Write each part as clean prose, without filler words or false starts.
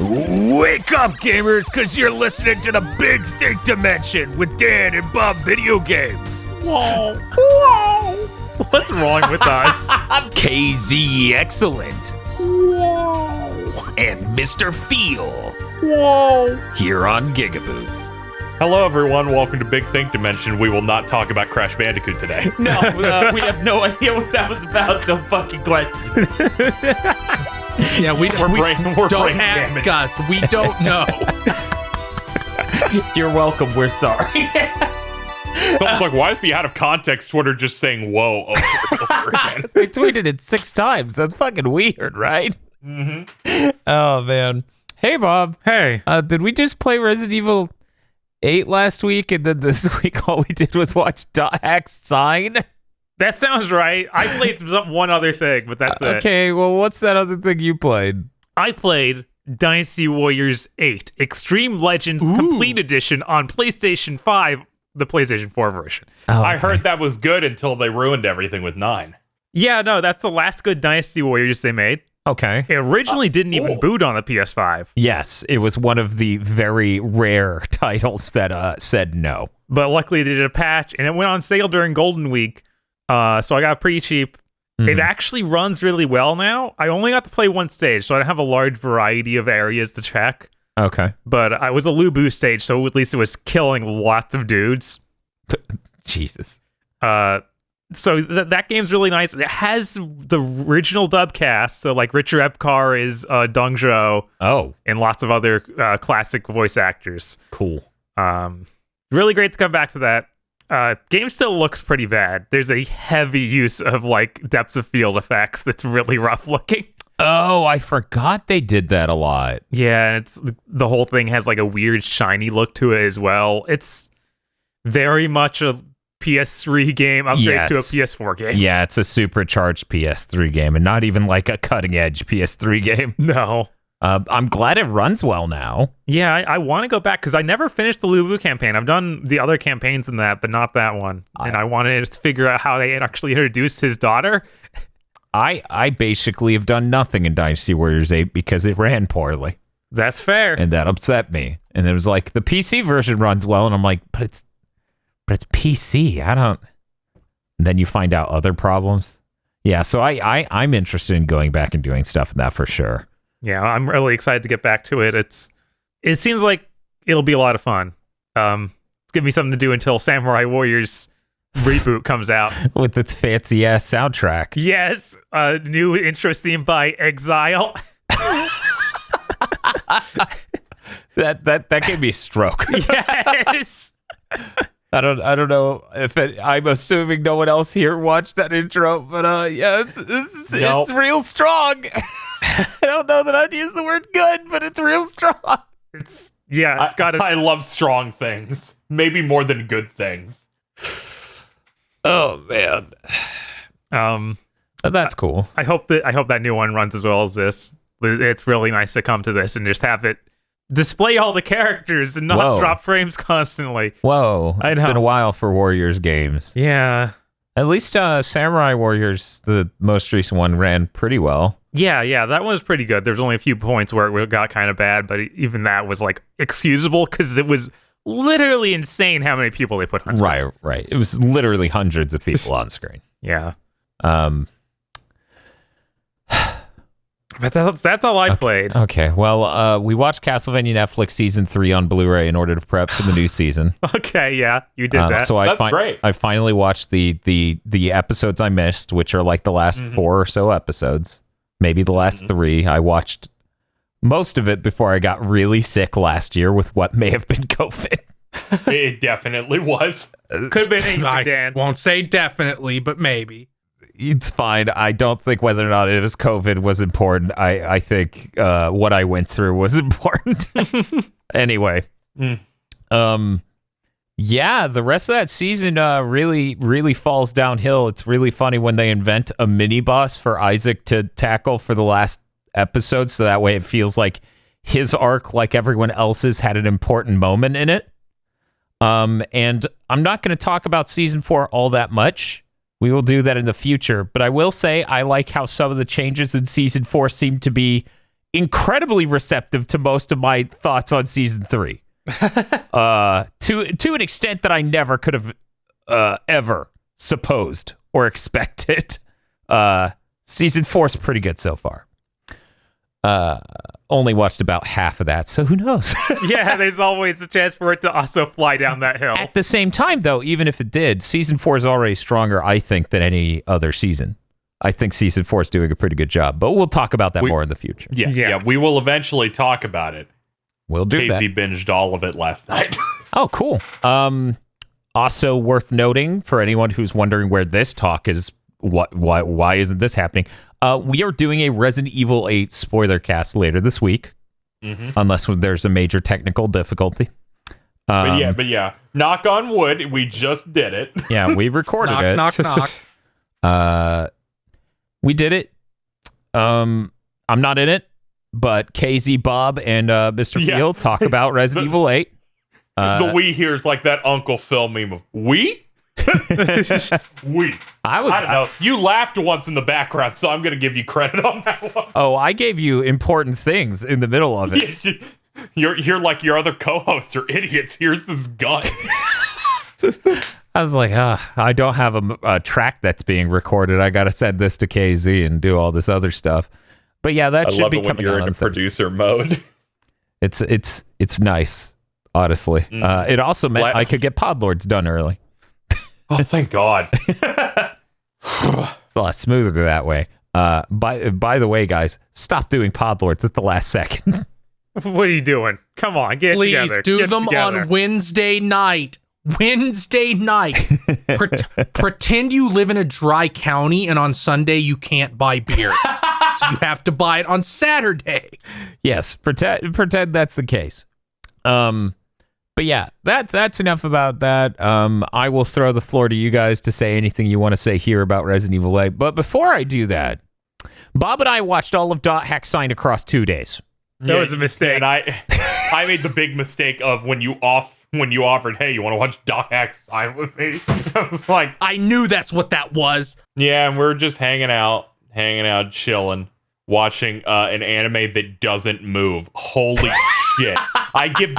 Wake up, gamers, because you're listening to the Big Think Dimension with Dan and Bob Video Games. Whoa. Whoa. What's wrong with us? KZ Excellent. Whoa. And Mr. Feel. Whoa. Here on GigaBoots. Hello, everyone. Welcome to Big Think Dimension. We will not talk about Crash Bandicoot today. No, we have no idea what that was about. No fucking question. Yeah, we're don't brain ask damaged. us. We don't know. You're welcome. We're sorry. Someone's like, why is the out of context Twitter just saying whoa over and over again? They tweeted it 6 times. That's fucking weird, right? Mm-hmm. Oh, man. Hey, Bob. Hey. Did we just play Resident Evil 8 last week, and then this week all we did was watch Hack's Sign? That sounds right. I played one other thing, but that's it. Okay, well, what's that other thing you played? I played Dynasty Warriors 8 Extreme Legends Complete Edition on PlayStation 5, the PlayStation 4 version. Oh, I heard that was good until they ruined everything with 9. Yeah, no, that's the last good Dynasty Warriors they made. Okay. It originally didn't even boot on the PS5. Yes, it was one of the very rare titles that said no. But luckily they did a patch, and it went on sale during Golden Week. So I got it pretty cheap. It actually runs really well now. I only got to play one stage, so I don't have a large variety of areas to check. Okay. But I was a Lubu stage, so at least it was killing lots of dudes. Jesus. So that game's really nice. It has the original dub cast, so like Richard Epcar is Dong Zhuo. Oh. And lots of other classic voice actors. Cool. Really great to come back to that. Game still looks pretty bad. There's a heavy use of like depths of field effects that's really rough looking. Oh, I forgot they did that a lot. Yeah, it's the whole thing has like a weird shiny look to it as well. It's very much a PS3 game upgrade to a PS4 game. Yeah, it's a supercharged PS3 game and not even like a cutting edge PS3 game. No. I'm glad it runs well now. Yeah, I want to go back because I never finished the Lubu campaign. I've done the other campaigns in that, but not that one. And I wanted to figure out how they actually introduced his daughter. I basically have done nothing in Dynasty Warriors 8 because it ran poorly. That's fair. And that upset me. And it was like, the PC version runs well, and I'm like, but it's PC. I don't... And then you find out other problems. Yeah, so I'm interested in going back and doing stuff in that for sure. Yeah, I'm really excited to get back to it. It seems like it'll be a lot of fun. Give me something to do until Samurai Warriors reboot comes out with its fancy ass soundtrack. Yes, new intro theme by Exile. that gave me a stroke. Yes. I don't know if I'm assuming no one else here watched that intro, but yeah, it's real strong. I don't know that I'd use the word good, but it's real strong. It's got. I love strong things, maybe more than good things. Oh man, that's cool. I hope that new one runs as well as this. It's really nice to come to this and just have it display all the characters and not drop frames constantly. Whoa, I know. It's been a while for Warriors games. Yeah. At least Samurai Warriors, the most recent one, ran pretty well. Yeah, that one was pretty good. There's only a few points where it got kind of bad, but even that was like excusable because it was literally insane how many people they put on screen. Right. It was literally hundreds of people on screen. Yeah. But that's all I played. Okay, well, we watched Castlevania Netflix Season 3 on Blu-ray in order to prep for the new season. Okay, yeah, you did that. So That's great. I finally watched the episodes I missed, which are like the last 4 or so episodes. Maybe the last 3. I watched most of it before I got really sick last year with what may have been COVID. It definitely was. Could have been anything, Dan. Won't say definitely, but maybe. It's fine. I don't think whether or not it was COVID was important. I think what I went through was important. Anyway. Yeah, the rest of that season really, really falls downhill. It's really funny when they invent a mini boss for Isaac to tackle for the last episode, so that way it feels like his arc, like everyone else's, had an important moment in it. And I'm not going to talk about season 4 all that much. We will do that in the future, but I will say I like how some of the changes in season 4 seem to be incredibly receptive to most of my thoughts on season 3. To an extent that I never could have ever supposed or expected. Season 4 is pretty good so far. Only watched about half of that, so who knows? Yeah, there's always a chance for it to also fly down that hill. At the same time, though, even if it did, season 4 is already stronger, I think, than any other season. I think season 4 is doing a pretty good job, but we'll talk about that more in the future. Yeah, we will eventually talk about it. We'll do that. Casey binged all of it last night. Oh, cool. Also worth noting for anyone who's wondering where this talk is, why isn't this happening? We are doing a Resident Evil 8 spoiler cast later this week, unless there's a major technical difficulty. But yeah, knock on wood, we just did it. Yeah, we recorded it. Knock, knock. We did it. I'm not in it, but KZ, Bob, and Mr. Field talk about Resident Evil 8. The we here is like that Uncle Phil meme of we? We. I don't know. You laughed once in the background, so I'm going to give you credit on that one. Oh, I gave you important things in the middle of it. You're like your other co-hosts are idiots. Here's this gun. I was like, I don't have a track that's being recorded. I got to send this to KZ and do all this other stuff. But yeah, that should be coming out on you're in producer mode. It's nice, honestly. It also meant I could get Podlords done early. Oh, thank God. It's a lot smoother that way. By the way, guys, stop doing Podlords at the last second. What are you doing? Come on, get Please together. do Get them together. on Wednesday night. Wednesday night. Pretend you live in a dry county and on Sunday you can't buy beer. So you have to buy it on Saturday. Yes, pretend that's the case. But yeah, that's enough about that. I will throw the floor to you guys to say anything you want to say here about Resident Evil 8. But before I do that, Bob and I watched all of Dot Hack Sign across 2 days. That was a mistake. And I made the big mistake of when you offered, hey, you want to watch Dot Hack Sign with me? I was like, I knew that's what that was. yeah, and we're just hanging out, chilling, watching an anime that doesn't move. Holy shit! I gave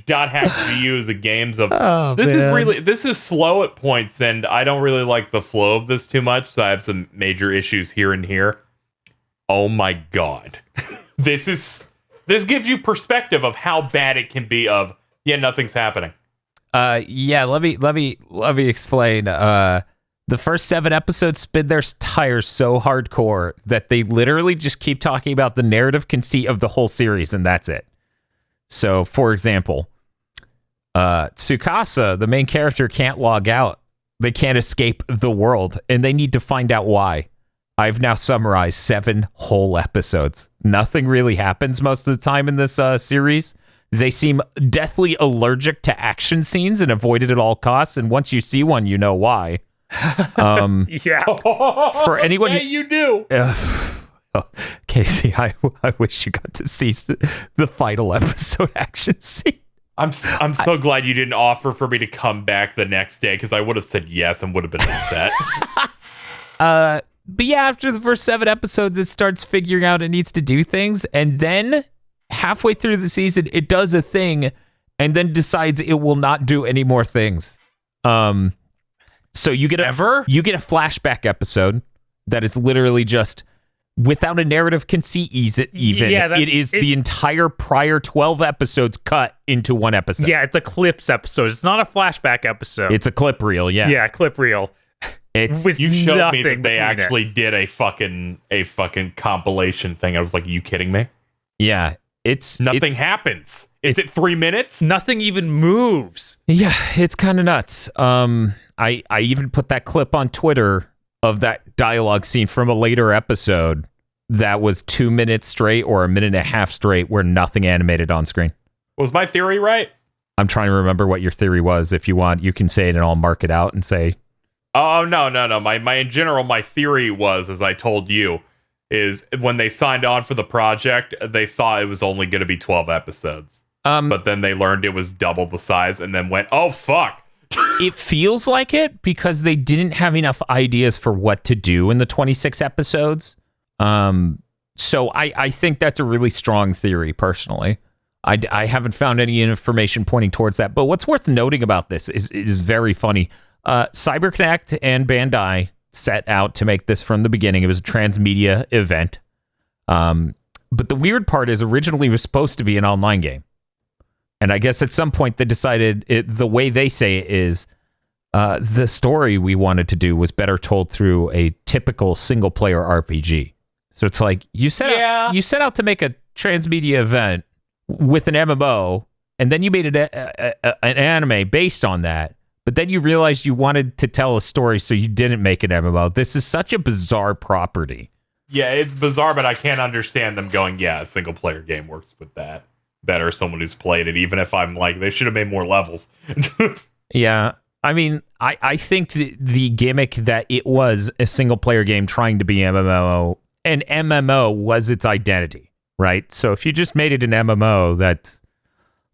Dot Hack views of games of this is slow at points, and I don't really like the flow of this too much, so I have some major issues here and here. Oh my God, this gives you perspective of how bad it can be. Of nothing's happening. Yeah, let me explain. The first 7 episodes spin their tires so hardcore that they literally just keep talking about the narrative conceit of the whole series, and that's it. So, for example, Tsukasa, the main character, can't log out. They can't escape the world, and they need to find out why. I've now summarized 7 whole episodes. Nothing really happens most of the time in this series. They seem deathly allergic to action scenes and avoid it at all costs, and once you see one, you know why. Yeah. For anyone, you do. Casey, I wish you got to see the final episode action scene. I'm so glad you didn't offer for me to come back the next day, because I would have said yes and would have been upset. But yeah, after the first 7 episodes, it starts figuring out it needs to do things, and then halfway through the season, it does a thing, and then decides it will not do any more things. So you get a flashback episode that is literally just without a narrative conceit. It is the entire prior 12 episodes cut into one episode. Yeah, it's a clips episode. It's not a flashback episode. It's a clip reel. Yeah, Yeah, clip reel. It's With You showed me nothing that they between it. actually did a fucking compilation thing. I was like, are you kidding me? yeah. It's Nothing happens. Is it 3 minutes? Nothing even moves. Yeah, it's kind of nuts. I even put that clip on Twitter of that dialogue scene from a later episode that was 2 minutes straight or a minute and a half straight where nothing animated on screen. Was my theory right? I'm trying to remember what your theory was. If you want, you can say it and I'll mark it out and say. Oh, no. My theory was, as I told you, is when they signed on for the project, they thought it was only going to be 12 episodes. But then they learned it was double the size and then went, oh, fuck. It feels like it because they didn't have enough ideas for what to do in the 26 episodes. So I think that's a really strong theory, personally. I haven't found any information pointing towards that. But what's worth noting about this is very funny. CyberConnect and Bandai set out to make this from the beginning. It was a transmedia event. But the weird part is originally it was supposed to be an online game. And I guess at some point they decided, the way they say it is, the story we wanted to do was better told through a typical single-player RPG. So it's like, you set out to make a transmedia event with an MMO, and then you made an anime based on that, but then you realized you wanted to tell a story, so you didn't make an MMO. This is such a bizarre property. Yeah, it's bizarre, but I can't understand them going, yeah, a single-player game works with that better, someone who's played it, even if I'm like, they should have made more levels. Yeah. I mean, I think the gimmick that it was a single-player game trying to be MMO, and MMO was its identity, right? So if you just made it an MMO, that's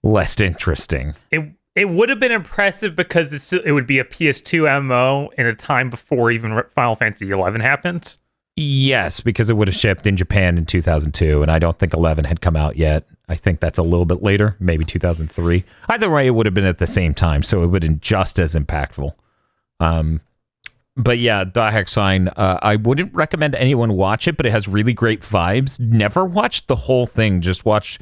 less interesting. It would have been impressive because it would be a PS2 MMO in a time before even Final Fantasy XI happened. Yes, because it would have shipped in Japan in 2002, and I don't think 11 had come out yet. I think that's a little bit later, maybe 2003. Either way, it would have been at the same time, so it would have been just as impactful. But yeah, Dot Hack Sign, I wouldn't recommend anyone watch it, but it has really great vibes. Never watch the whole thing, just watch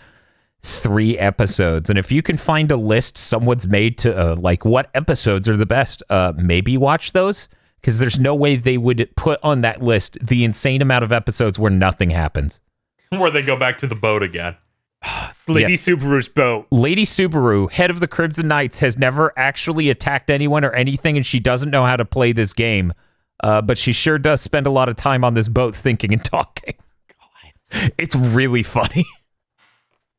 3 episodes. And if you can find a list someone's made to, like, what episodes are the best, maybe watch those. Because there's no way they would put on that list the insane amount of episodes where nothing happens. Where they go back to the boat again. Lady Yes. Subaru's boat. Lady Subaru, head of the Crimson Knights, has never actually attacked anyone or anything, and she doesn't know how to play this game. But she sure does spend a lot of time on this boat thinking and talking. God. It's really funny.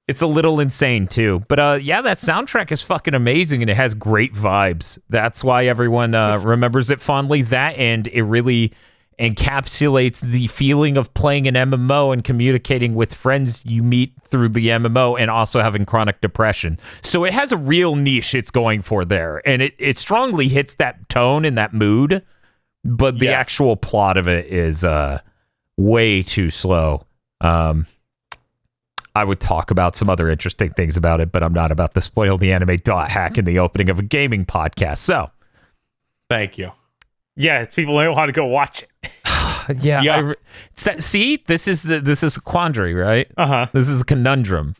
It's a little insane, too. But yeah, that soundtrack is fucking amazing, and it has great vibes. That's why everyone remembers it fondly. That, and it really encapsulates the feeling of playing an MMO and communicating with friends you meet through the MMO and also having chronic depression. So it has a real niche it's going for there. And it strongly hits that tone and that mood, but the actual plot of it is way too slow. I would talk about some other interesting things about it, but I'm not about to spoil the anime Dot Hack in the opening of a gaming podcast. So, Thank you. Yeah, it's people know how to go watch it. yeah. It's that. See, this is a quandary, right? This is a conundrum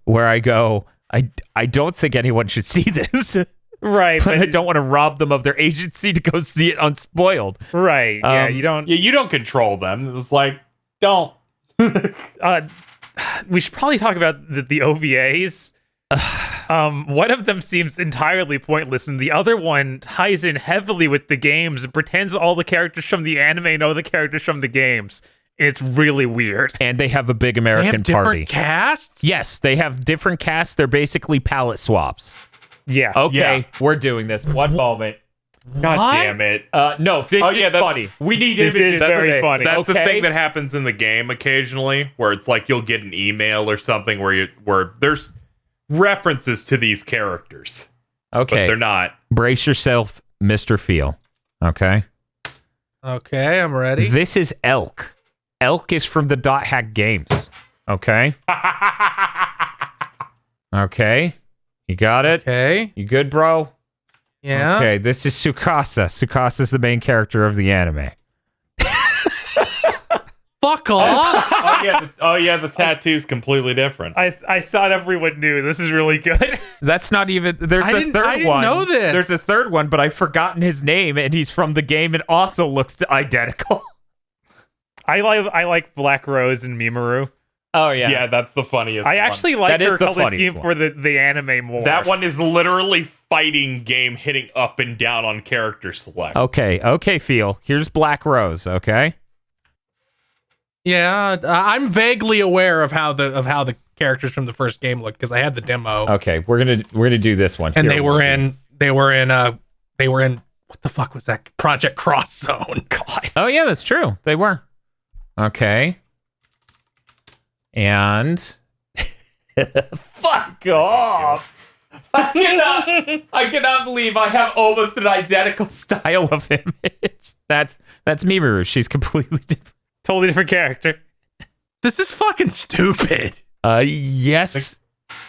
where I go, I don't think anyone should see this. Right. But I don't want to rob them of their agency to go see it unspoiled. Right. Yeah, you don't. Yeah, you don't control them. It's like, don't. We should probably talk about the OVAs. One of them seems entirely pointless, and the other one ties in heavily with the games and pretends all the characters from the anime know the characters from the games. It's really weird. And they have a big American They have different party. casts? Yes, they have different casts. They're basically palette swaps. Yeah. Okay, Yeah. we're doing this. One moment. God What? damn it. No, this Oh, is yeah, that's- funny. We need This images is for very this. funny. That's the Okay? thing that happens in the game occasionally, where it's like you'll get an email or something where there's references to these characters, but Okay, they're not. brace yourself, Mr. Feel. Okay? Okay, I'm ready. This is Elk. Elk is from the Dot Hack games. Okay? Okay? You got it? Okay. You good, bro? Yeah. Okay, this is Tsukasa. Tsukasa is the main character of the anime. Fuck off. Oh yeah, the tattoo's completely different. I thought everyone knew. This is really good. That's not even. There's I a didn't- third I didn't one. know this. There's a third one, but I've forgotten his name, and he's from the game and also looks identical. I like Black Rose and Mimaru. Oh Yeah, that's the funniest. I one. actually like That is her the color funniest scheme one. for the anime more. That one is literally fighting game hitting up and down on character select. Okay, Feel. Here's Black Rose. Okay. Yeah, I'm vaguely aware of how the characters from the first game look because I had the demo. Okay, we're gonna do this one. And Here they were in what the fuck was that? Project Cross Zone. God. Oh yeah, that's true. They were. Okay. And fuck off. I cannot believe I have almost an identical style of image. That's Mimaru. She's completely different. totally different character. This is fucking stupid. Yes.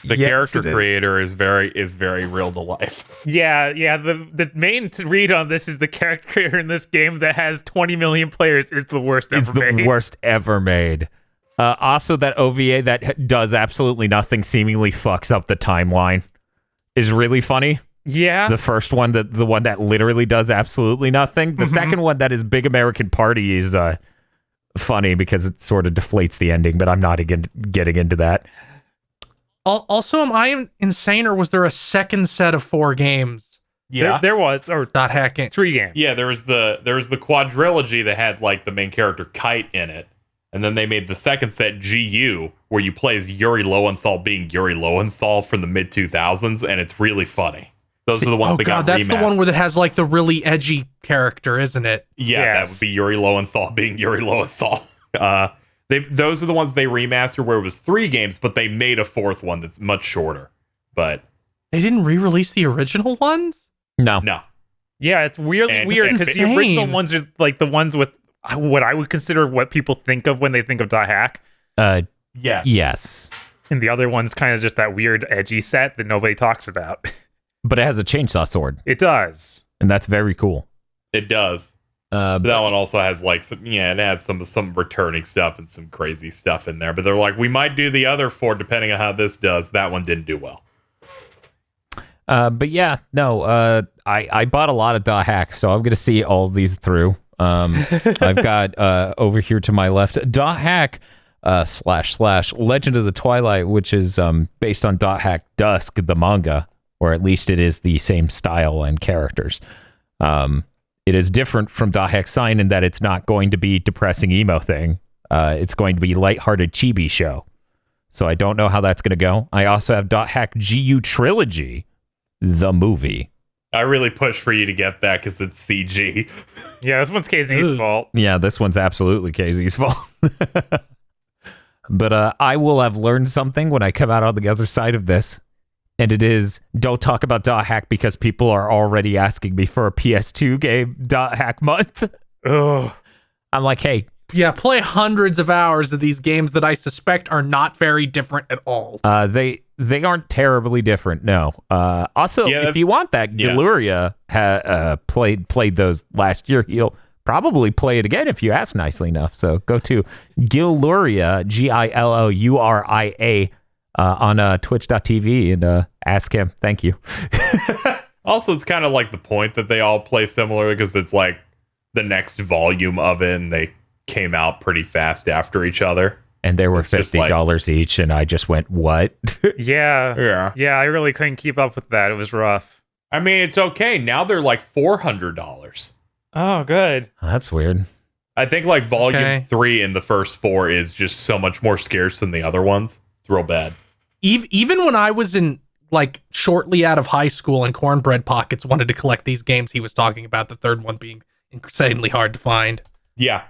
The Yes, character it is. creator is very real to life. Yeah. The main read on this is the character creator in this game that has 20 million players is the worst It's ever the made. worst ever made. Also, that OVA that does absolutely nothing, seemingly fucks up the timeline, is really funny. Yeah. The first one, the one that literally does absolutely nothing. The second one, that is Big American Party, is funny because it sort of deflates the ending, but I'm not again getting into that. Also, am I insane, or was there a second set of 4 games? There was, or Not hacking. 3 games. Yeah, there was the quadrilogy that had like the main character Kite in it. And then they made the second set, GU, where you play as Yuri Lowenthal being Yuri Lowenthal from the mid-2000s, and it's really funny. Those are the ones Oh that god, got that's the remastered. one where it has like the really edgy character, isn't it? Yeah, that Yes. would be Yuri Lowenthal being Yuri Lowenthal. Those are the ones they remastered where it was 3 games, but they made a 4th one that's much shorter. But They didn't re-release the original ones? No. no. Yeah, it's weirdly And weird it's because the original insane. ones are like the ones with what I would consider what people think of when they think of .hack. Yeah. Yes. And the other one's kind of just that weird edgy set that nobody talks about. But it has a chainsaw sword, It does. and that's very cool. It does. But that one also has like it adds some returning stuff and some crazy stuff in there. But they're like, we might do the other 4 depending on how this does. That one didn't do well. But yeah, no, I bought a lot of .hack, so I'm going to see all of these through. I've got over here to my left, .hack / Legend of the Twilight, which is based on .hack Dusk, the manga, or at least it is the same style and characters. It is different from .hack Sign in that it's not going to be depressing emo thing. It's going to be lighthearted chibi show. So I don't know how that's going to go. I also have .hack GU Trilogy, the movie. I really push for you to get that because it's CG. Yeah, this one's KZ's Ugh. fault. Yeah, this one's absolutely KZ's fault. But I will have learned something when I come out on the other side of this. And it is, don't talk about .hack because people are already asking me for a PS2 game .hack month. Ugh. I'm like, hey, Yeah, play hundreds of hours of these games that I suspect are not very different at all. they aren't terribly different, no. Also, Yeah, if you want that, yeah. Giluria played those last year. He'll probably play it again if you ask nicely enough. So go to Giluria, Giluria, on twitch.tv and ask him. Thank you. Also, it's kind of like the point that they all play similar because it's like the next volume of it, and they came out pretty fast after each other. And they were It's just like- $50 each, and I just went, what? Yeah. Yeah. Yeah, I really couldn't keep up with that. It was rough. I mean, it's okay. Now they're like $400. Oh, good. That's weird. I think like volume Okay. 3 in the first 4 is just so much more scarce than the other ones. It's real bad. Even when I was in like shortly out of high school and Cornbread Pockets wanted to collect these games, he was talking about the third one being insanely hard to find. Yeah.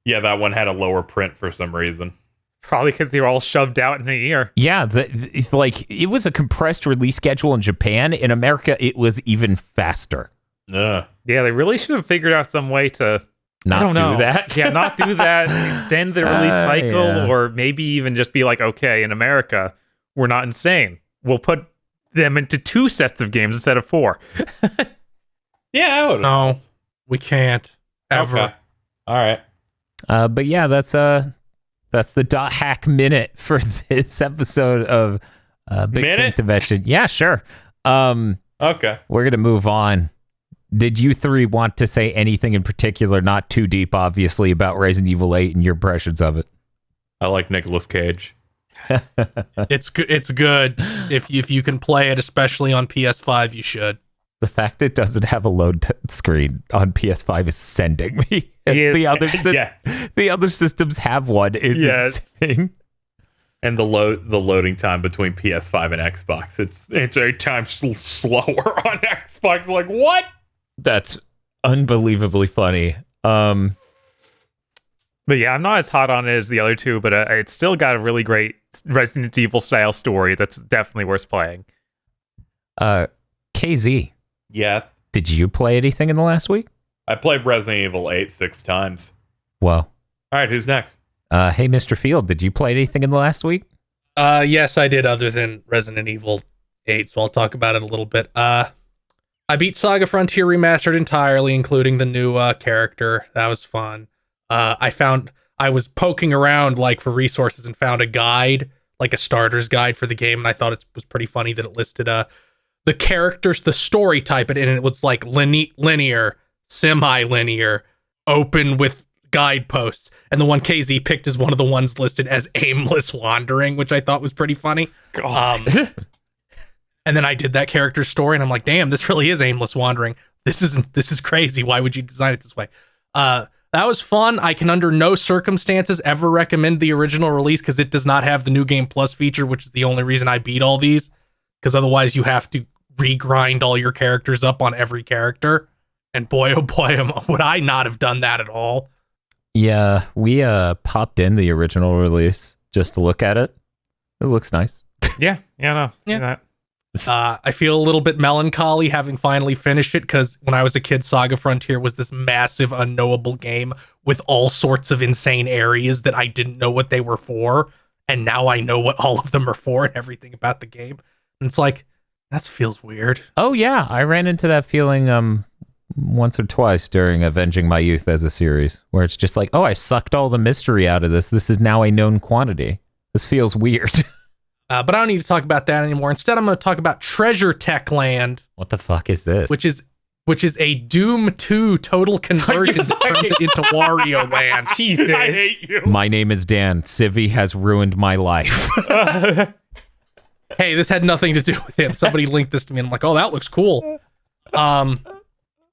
Yeah, that one had a lower print for some reason. Probably because they were all shoved out in a year. Yeah, it was a compressed release schedule in Japan. In America, it was even faster. Ugh. Yeah, they really should have figured out some way to Not I don't know. do that. Yeah, not do that. Extend the release cycle, yeah. or maybe even just be like, okay, in America, we're not insane. We'll put them into 2 sets of games instead of 4. Yeah, I would. No, we can't ever. Okay. All right. But yeah, that's the .hack minute for this episode of Big Minute? Thing Convention. Yeah, sure. Okay. We're gonna move on. Did you 3 want to say anything in particular, not too deep, obviously, about Resident Evil 8 and your impressions of it? I like Nicolas Cage. It's good. It's good. If you can play it, especially on PS5, you should. The fact it doesn't have a load screen on PS5 is sending me. Yeah. The other systems have one. Is Yes. insane. And the loading time between PS5 and Xbox, it's 8 times slower on Xbox. Like, what? That's unbelievably funny. But yeah, I'm not as hot on it as the other 2, but it's still got a really great Resident Evil style story that's definitely worth playing. KZ, Yeah. did you play anything in the last week? I played Resident Evil 8 6 times. Well, All right, who's next? Hey, Mr. Field, did you play anything in the last week? Yes, I did, other than Resident Evil 8, so I'll talk about it a little bit. I beat Saga Frontier Remastered entirely, including the new character. That was fun. I was poking around like for resources and found a guide, like a starter's guide for the game, and I thought it was pretty funny that it listed the characters, the story type, and it was like linear, semi-linear, open with guideposts, and the one KZ picked is one of the ones listed as aimless wandering, which I thought was pretty funny. And then I did that character's story, and I'm like, damn, this really is aimless wandering. This is crazy. Why would you design it this way? That was fun. I can under no circumstances ever recommend the original release because it does not have the New Game Plus feature, which is the only reason I beat all these, because otherwise you have to regrind all your characters up on every character. And boy, oh boy, would I not have done that at all. Yeah, we popped in the original release just to look at it. It looks nice. Yeah. Yeah. I feel a little bit melancholy having finally finished it, because when I was a kid, Saga Frontier was this massive, unknowable game with all sorts of insane areas that I didn't know what they were for, and now I know what all of them are for and everything about the game. And it's like, that feels weird. Oh yeah, I ran into that feeling once or twice during Avenging My Youth as a series, where it's just like, oh, I sucked all the mystery out of this. This is now a known quantity. This feels weird. But I don't need to talk about that anymore. Instead, I'm going to talk about Treasure Tech Land. What the fuck is this? Which is a Doom 2 total conversion that turns it into Wario Land. Jesus. I hate you. My name is Dan. Civi has ruined my life. Hey, this had nothing to do with him. Somebody linked this to me, and I'm like, oh, that looks cool.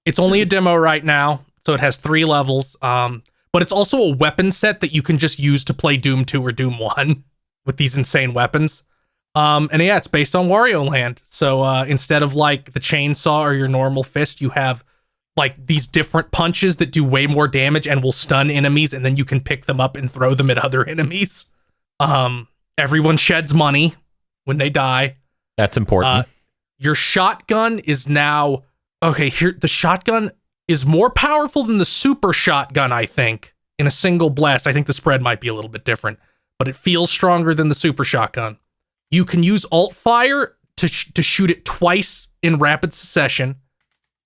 It's only a demo right now, so it has 3 levels. But it's also a weapon set that you can just use to play Doom 2 or Doom 1 with these insane weapons. And yeah, it's based on Wario Land. So instead of like the chainsaw or your normal fist, you have like these different punches that do way more damage and will stun enemies, and then you can pick them up and throw them at other enemies. Everyone sheds money when they die. That's important. Your shotgun is now... Okay, here, the shotgun is more powerful than the super shotgun, I think, in a single blast. I think the spread might be a little bit different, but it feels stronger than the super shotgun. You can use alt fire to shoot it twice in rapid succession.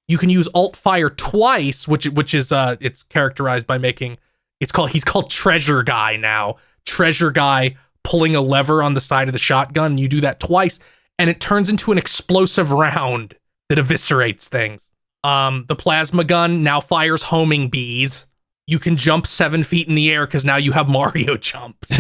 You can use alt fire twice, which is it's characterized by making he's called Treasure Guy now. Treasure Guy pulling a lever on the side of the shotgun, and you do that twice, and it turns into an explosive round that eviscerates things. The plasma gun now fires homing bees. You can jump 7 feet in the air because now you have Mario jumps.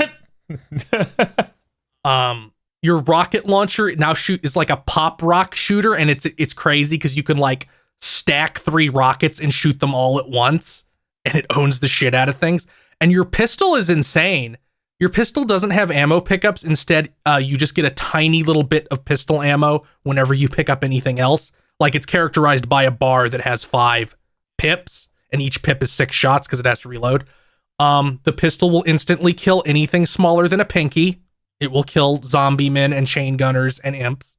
Your rocket launcher now is like a pop rock shooter, and it's crazy because you can like stack 3 rockets and shoot them all at once, and it owns the shit out of things. And your pistol is insane. Your pistol doesn't have ammo pickups. Instead, you just get a tiny little bit of pistol ammo whenever you pick up anything else. Like, it's characterized by a bar that has 5 pips, and each pip is 6 shots because it has to reload. The pistol will instantly kill anything smaller than a pinky. It will kill zombie men and chain gunners and imps.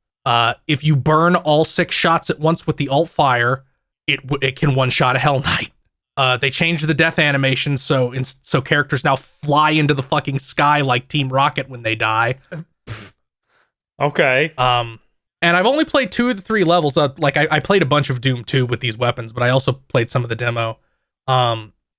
If you burn all 6 shots at once with the alt fire, it can one-shot a Hell Knight. They changed the death animation so characters now fly into the fucking sky like Team Rocket when they die. Okay. And I've only played 2 of the 3 levels. I played a bunch of Doom 2 with these weapons, but I also played some of the demo.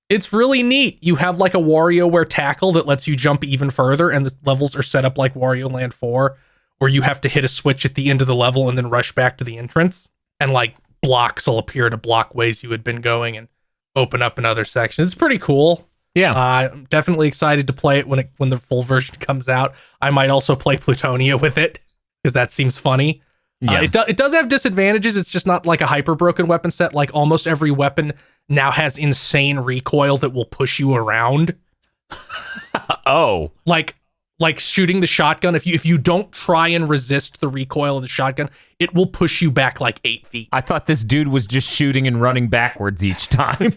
It's really neat. You have like a WarioWare tackle that lets you jump even further, and the levels are set up like Wario Land 4, where you have to hit a switch at the end of the level and then rush back to the entrance. And like blocks will appear to block ways you had been going and open up in other sections. It's pretty cool. Yeah. I'm definitely excited to play it when the full version comes out. I might also play Plutonia with it because that seems funny. Yeah. It does have disadvantages. It's just not like a hyper broken weapon set. Like almost every weapon now has insane recoil that will push you around. Oh. Like shooting the shotgun. If you don't try and resist the recoil of the shotgun, it will push you back like 8 feet. I thought this dude was just shooting and running backwards each time.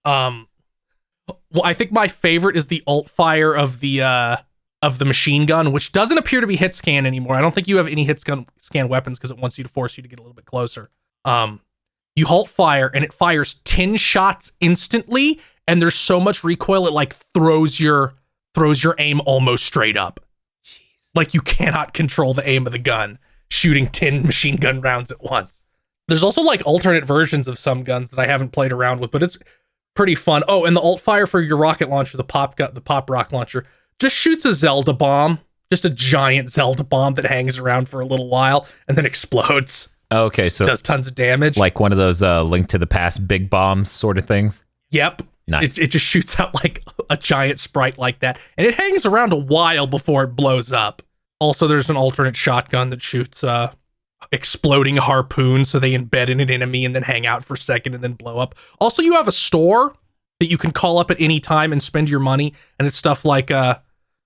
Well, I think my favorite is the alt fire of the machine gun, which doesn't appear to be hit scan anymore. I don't think you have any hit scan weapons because it wants you to force you to get a little bit closer. You halt fire and it fires 10 shots instantly, and there's so much recoil it like throws your aim almost straight up. Like you cannot control the aim of the gun shooting 10 machine gun rounds at once. There's also like alternate versions of some guns that I haven't played around with, but it's pretty fun. Oh, and the alt fire for your rocket launcher, the pop rock launcher, just shoots a Zelda bomb, just a giant Zelda bomb that hangs around for a little while and then explodes. Okay, so Does tons of damage. like one of those Link to the Past big bombs sort of things. Yep. Nice. It just shoots out like a giant sprite like that, and it hangs around a while before it blows up. Also, there's an alternate shotgun that shoots exploding harpoons, so they embed in an enemy and then hang out for a second and then blow up. Also, you have a store that you can call up at any time and spend your money, and it's stuff like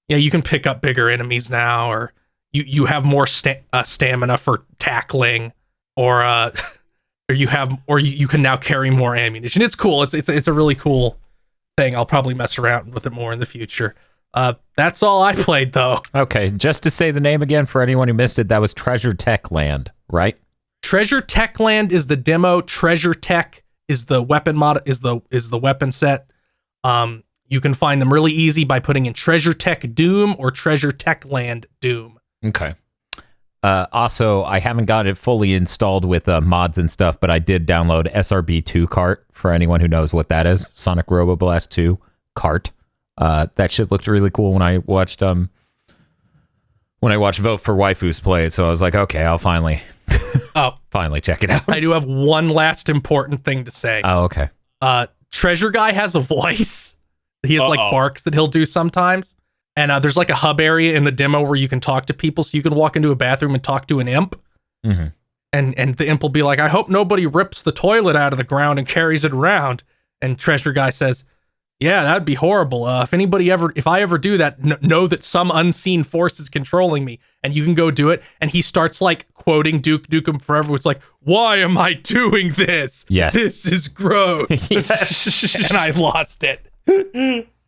you can pick up bigger enemies now, or you have more stamina for tackling, or you can now carry more ammunition. It's cool. It's a really cool thing. I'll probably mess around with it more in the future. That's all I played though. Okay, just to say the name again for anyone who missed it, that was Treasure Tech Land, right? Treasure Tech Land is the demo. Treasure Tech is the weapon mod. Is the weapon set. You can find them really easy by putting in Treasure Tech Doom or Treasure Tech Land Doom. Okay. Also, I haven't got it fully installed with mods and stuff, but I did download SRB2 Kart for anyone who knows what that is. Sonic Roboblast 2 Kart. That shit looked really cool when I watched Vote for Waifus play it, so I was like, okay, I'll finally check it out. I do have one last important thing to say. Oh, okay. Treasure Guy has a voice. He has like barks that he'll do sometimes. And there's like a hub area in the demo where you can talk to people, so you can walk into a bathroom and talk to an imp. Mm-hmm. And the imp will be like, I hope nobody rips the toilet out of the ground and carries it around. And Treasure Guy says, yeah, that'd be horrible. If I ever do that, know that some unseen force is controlling me, and you can go do it. And he starts like quoting Duke Nukem Forever. It's like, why am I doing this? Yes. This is gross. And I lost it.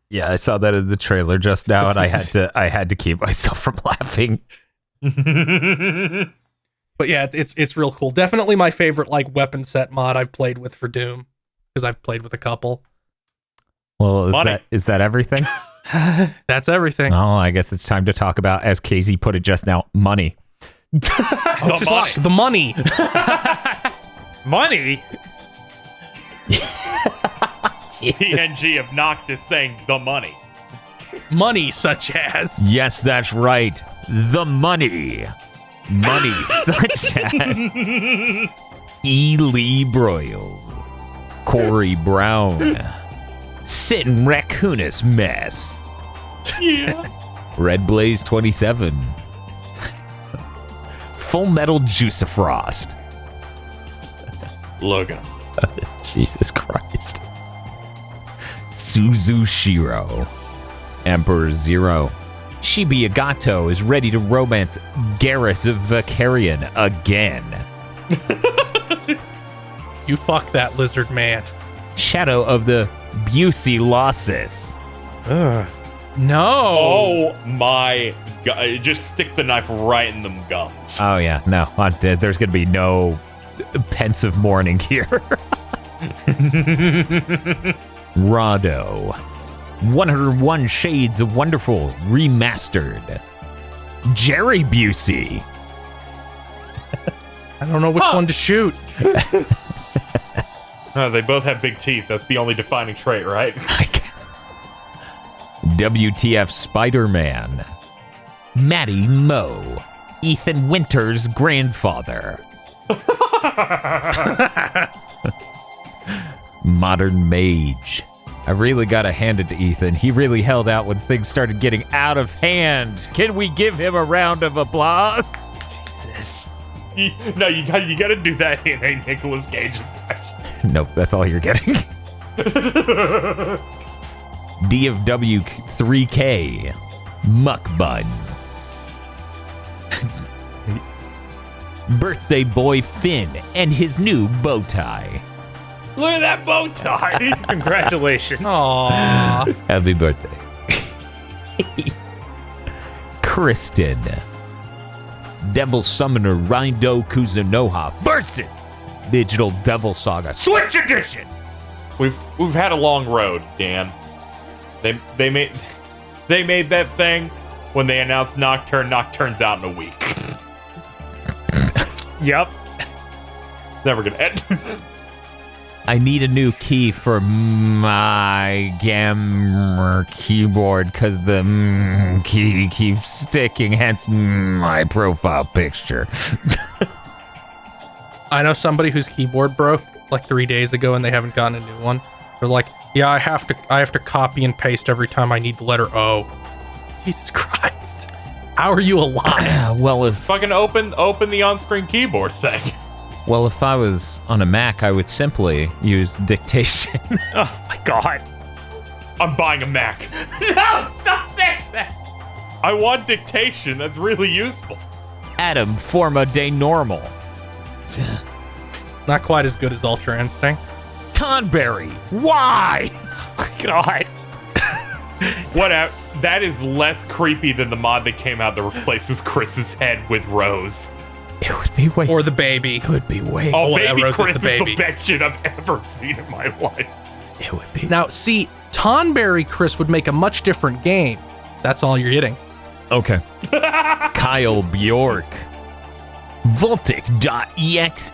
Yeah, I saw that in the trailer just now, and I had to keep myself from laughing. But yeah, it's real cool. Definitely my favorite like weapon set mod I've played with for Doom, because I've played with a couple. Well, is that everything? That's everything. Oh, I guess it's time to talk about, as Casey put it just now, money. The money. Money? PNG of Noctis saying the money. Money such as. Yes, that's right. The money. Money such as E. Lee Broyles, Corey Brown, Sittin' Raccoonus Mess. Yeah. Red Blaze 27. Full Metal Juice Frost. Logan. Jesus Christ. Suzu Shiro. Emperor Zero. Shibuya Gato is ready to romance Garrus Vakarian again. You fuck that lizard man. Shadow of the Busey Losses. No. Oh my god. Just stick the knife right in them gums. Oh, yeah. No. There's going to be no pensive mourning here. Rado. 101 Shades of Wonderful Remastered. Jerry Busey. I don't know which one to shoot. They both have big teeth. That's the only defining trait, right? I guess. WTF Spider-Man. Matty Moe. Ethan Winter's grandfather. Modern Mage. I really gotta hand it to Ethan. He really held out when things started getting out of hand. Can we give him a round of applause? Jesus. No, you gotta do that in a Nicolas Cage impression. Nope, that's all you're getting. D of W 3K. Muck Bun. Birthday boy Finn and his new bow tie. Look at that bow tie. Congratulations. Aww. Happy birthday. Kristen. Devil Summoner Rindo Kuzunoha versus Digital Devil Saga Switch Edition. We've had a long road, Dan. They made that thing when they announced Nocturne. Nocturne's out in a week. Yep. Never gonna end. I need a new key for my gamer keyboard because the key keeps sticking, hence my profile picture. I know somebody whose keyboard broke like 3 days ago and they haven't gotten a new one. They're like, yeah, I have to copy and paste every time I need the letter O. Jesus Christ. How are you alive? Well, if Fucking open the on-screen keyboard thing. Well, if I was on a Mac, I would simply use dictation. Oh my god. I'm buying a Mac. No, stop saying that. I want dictation. That's really useful. Adam, forma de normal. Not quite as good as Ultra Instinct. Tonberry, why? God. Whatever. That is less creepy than the mod that came out that replaces Chris's head with Rose. It would be way. Or the baby. It would be way. Oh, whatever, baby it's Chris the baby. is the best shit I've ever seen in my life. It would be. Now, see, Tonberry Chris would make a much different game. That's all you're getting. Okay. Kyle Bjork. Voltic.exe.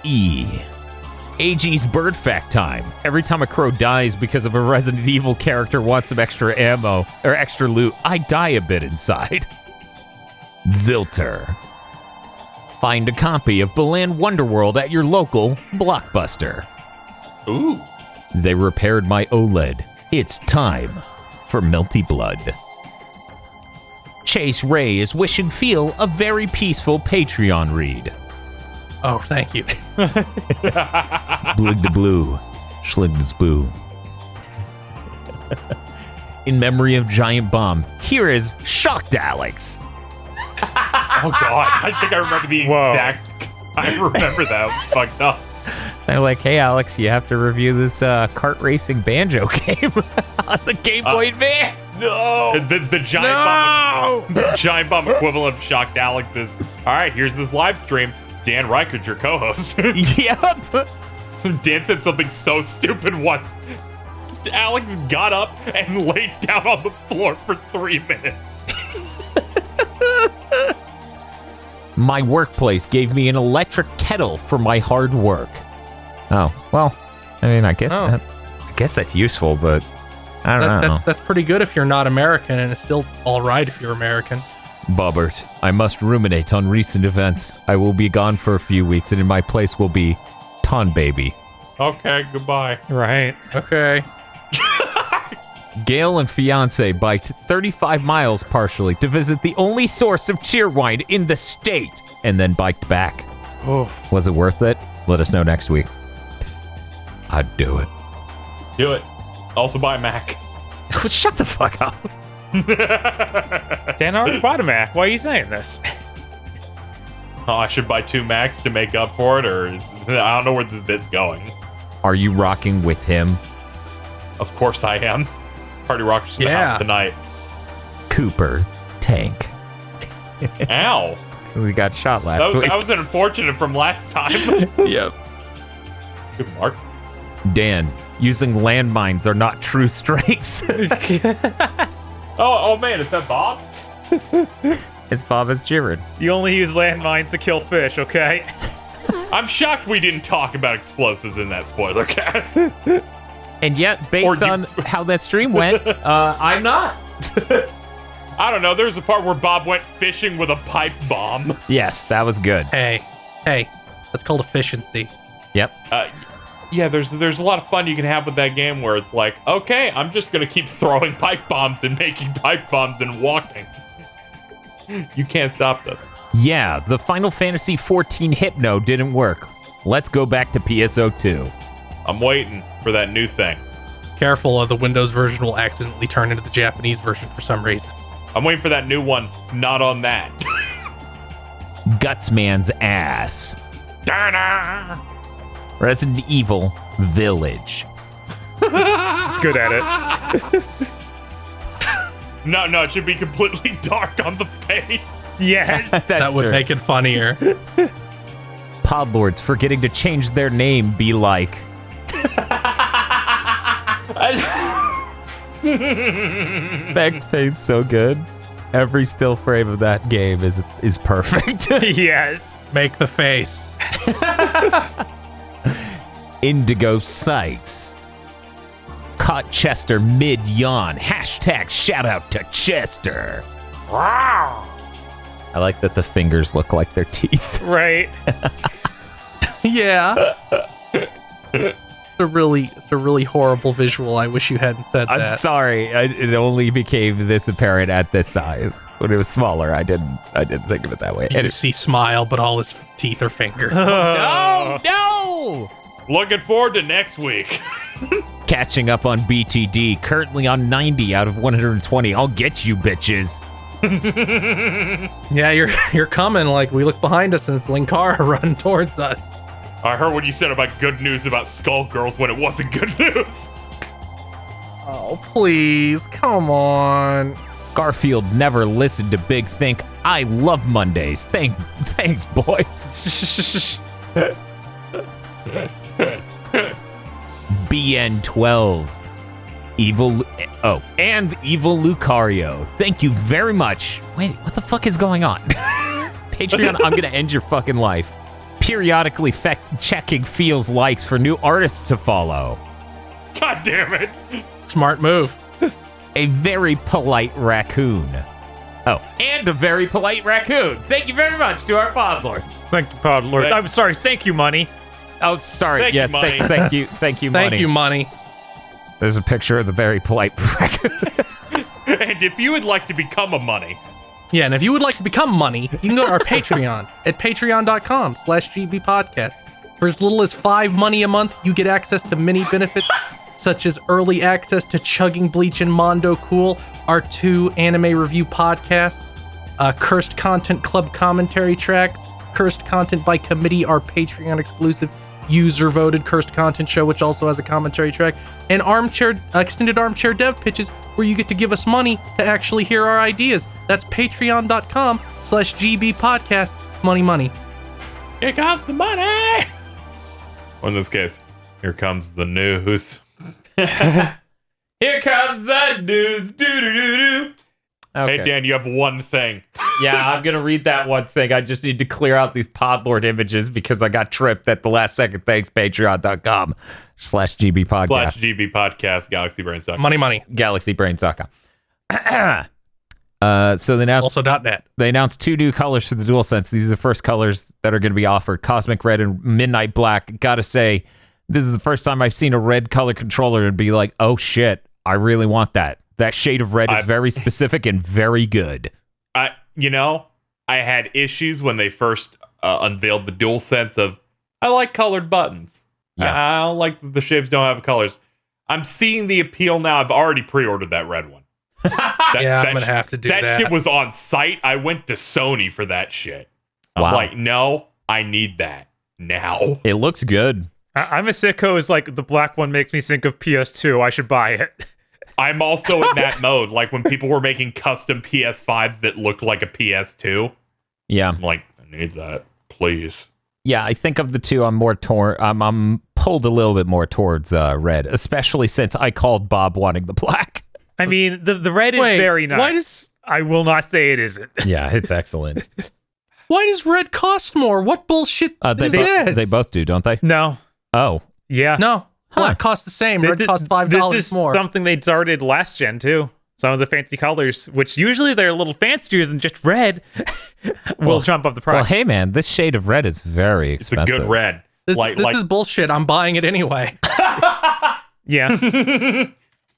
AG's Bird Fact time. Every time a crow dies because of a Resident Evil character wants some extra ammo or extra loot, I die a bit inside. Zilter. Find a copy of Balan Wonderworld at your local Blockbuster. Ooh. They repaired my OLED. It's time for Melty Blood. Chase Ray is wishing Phil a very peaceful Patreon read. Oh, thank you. Blig the blue, schlig the spoo. In memory of Giant Bomb, here is Shocked Alex. Oh god. I think I remember the exact. I remember that. Fucked up. They're like, hey Alex, you have to review this kart racing banjo game on the Game Boy Advance. No. The giant bomb. The giant bomb equivalent of Shocked Alex is. All right. Here's this live stream. Dan Reichert's your co-host. Yep. Dan said something so stupid once. Alex got up and laid down on the floor for 3 minutes. My workplace gave me an electric kettle for my hard work. Oh, well, I mean, I guess that's useful, but I don't know. That's pretty good if you're not American, and it's still all right if you're American. Bobbert, I must ruminate on recent events. I will be gone for a few weeks, and in my place will be Ton Baby. Okay, goodbye. Right. Okay. Gail and fiance biked 35 miles partially to visit the only source of cheerwine in the state, and then biked back. Oh. Was it worth it? Let us know next week. I'd do it. Do it. Also buy a Mac. Shut the fuck up. Dan already bought a Mac. Why are you saying this? Oh, I should buy 2 Macs to make up for it, or I don't know where this bit's going. Are you rocking with him? Of course I am. Party Rockers in the house tonight. Cooper Tank. Ow. We got shot last week. That was unfortunate from last time. Yep. Good mark. Dan, using landmines are not true strengths. Oh man, is that Bob? It's Bob as Jiren. You only use landmines to kill fish, okay? I'm shocked we didn't talk about explosives in that spoiler cast. And yet, based on how that stream went, I'm not. I don't know. There's a part where Bob went fishing with a pipe bomb. Yes, that was good. Hey, that's called efficiency. Yep. Yeah, there's a lot of fun you can have with that game where it's like, okay, I'm just gonna keep throwing pipe bombs and making pipe bombs and walking. You can't stop this. Yeah, the Final Fantasy XIV Hypno didn't work. Let's go back to PSO2. I'm waiting for that new thing. Careful, or the Windows version will accidentally turn into the Japanese version for some reason. I'm waiting for that new one. Not on that. Gutsman's ass. Dana! Resident Evil Village. It's good at it. No, it should be completely dark on the face. Yes. That would make it funnier. Podlords forgetting to change their name be like. Max Payne's so good. Every still frame of that game is perfect. Yes. Make the face. Indigo Sights. Caught Chester mid-yawn. Hashtag shout out to Chester. I like that the fingers look like their teeth. Right. Yeah. It's a really horrible visual. I wish you hadn't said that. I'm sorry. It only became this apparent at this size. When it was smaller, I didn't think of it that way. You see Smile, but all his teeth are fingers. No! Looking forward to next week. Catching up on BTD, currently on 90 out of 120. I'll get you, bitches. Yeah, you're coming. Like, we look behind us and it's Linkara running towards us. I heard what you said about good news about Skullgirls when it wasn't good news. Oh, please. Come on. Garfield never listened to Big Think. I love Mondays. Thanks, boys. BN12. And Evil Lucario. Thank you very much. Wait, what the fuck is going on? Patreon, I'm gonna end your fucking life. Periodically checking feels likes for new artists to follow. God damn it. Smart move. A very polite raccoon. Oh, and a very polite raccoon. Thank you very much to our Podlord. Thank you, Podlord. I'm sorry. Thank you, Money. Oh, sorry. Thank yes, you, Money. thank you, Money. Thank you, Money. There's a picture of the very polite raccoon. And if you would like to become a money, Yeah, and if you would like to become Money, you can go to our Patreon at patreon.com/gbpodcast. For as little as $5 a month, you get access to many benefits, such as early access to Chugging Bleach and Mondo Cool, our 2 anime review podcasts, Cursed Content Club commentary tracks, Cursed Content by Committee, our Patreon exclusive user-voted Cursed Content show, which also has a commentary track, and extended armchair dev pitches, where you get to give us money to actually hear our ideas. That's patreon.com/gbpodcasts. Money. here comes the money. Well, in this case, here comes the news. Here comes the news. Doo-doo-doo-doo. Okay. Hey, Dan, you have one thing. Yeah, I'm gonna read that one thing. I just need to clear out these Podlord images because I got tripped at the last second. Thanks, patreon.com/GB podcast. /GB podcast, Galaxy Brains. Money. GalaxyBrains.com. So they announced Also .net. They announced 2 new colors for the DualSense. These are the first colors that are going to be offered: Cosmic Red and Midnight Black. Gotta say, this is the first time I've seen a red color controller and be like, oh shit, I really want that. That shade of red is very specific and very good. I had issues when they first unveiled the DualSense of, I like colored buttons. Yeah. I don't like that the shapes don't have colors. I'm seeing the appeal now. I've already pre-ordered that red one. Yeah, I'm going to have to do that. That shit was on site. I went to Sony for that shit. I'm Wow. like, no, I need that now. It looks good. I'm a sicko. Is like the black one makes me think of PS2. I should buy it. I'm also in that mode. Like when people were making custom PS5s that looked like a PS2. Yeah. I'm like, I need that, please. Yeah, I think of the two, I'm more torn. I'm pulled a little bit more towards red, especially since I called Bob wanting the black. I mean, the red is very nice. why does- I will not say it isn't. Yeah, it's excellent. Why does red cost more? What bullshit is this? They both do, don't they? No. Oh. Yeah. No. Black costs the same. Red costs $5 This is more. something they started last gen too. Some of the fancy colors, which usually they're a little fancier than just red, will jump up the price. Well, hey man, this shade of red is very It's a expensive. good red. This is bullshit. I'm buying it anyway. Yeah.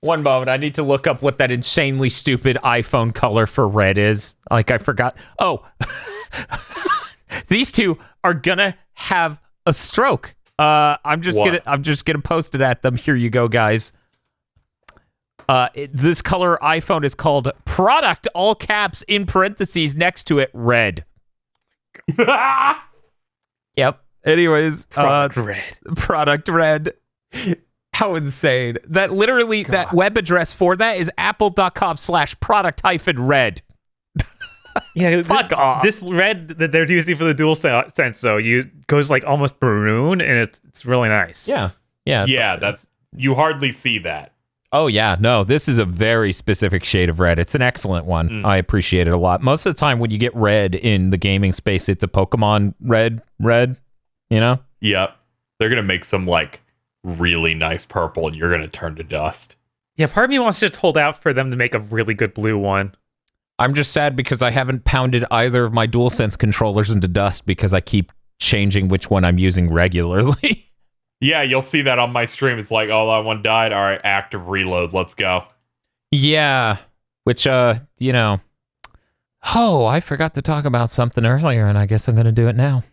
One moment, I need to look up what that insanely stupid iPhone color for red is. Like I forgot. Oh, these two are gonna have a stroke. I'm just gonna post it at them. Here you go, guys. This color iPhone is called product, all caps in parentheses next to it, red. Yep. Anyways, product red. How insane. That literally, that web address for that is apple.com/product-red. Yeah, Fuck off. This red that they're using for the DualSense, though, goes like almost maroon, and it's really nice. Yeah. Yeah, you hardly see that. Oh, yeah. No, this is a very specific shade of red. It's an excellent one. I appreciate it a lot. Most of the time when you get red in the gaming space, it's a Pokemon red, you know? Yep. They're going to make some, like, really nice purple, and you're going to turn to dust. Yeah, part of me wants to just hold out for them to make a really good blue one. I'm just sad because I haven't pounded either of my DualSense controllers into dust because I keep changing which one I'm using regularly. Yeah, you'll see that on my stream. It's like, oh, that one died. All right, active reload. Let's go. Yeah, which, you know, I forgot to talk about something earlier, and I guess I'm going to do it now.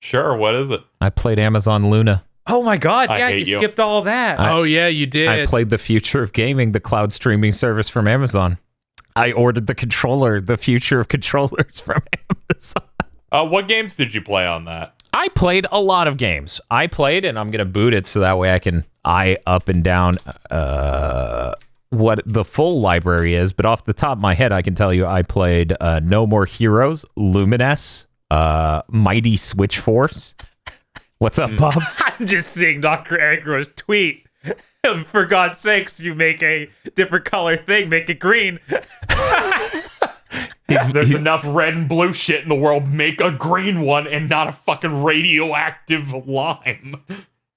Sure, what is it? I played Amazon Luna. Oh my god, I yeah, hate you you. skipped all of that. Oh yeah, you did. I played the future of gaming, the cloud streaming service from Amazon. I ordered the controller, the future of controllers from Amazon. What games did you play on that? I played a lot of games. And I'm going to boot it so that way I can eye up and down what the full library is. But off the top of my head, I can tell you I played No More Heroes, Lumines, Mighty Switch Force. What's up, Bob? I'm just seeing Dr. Agro's tweet. For God's sakes, you make a different color thing, make it green. There's enough red and blue shit in the world. Make a green one and not a fucking radioactive lime.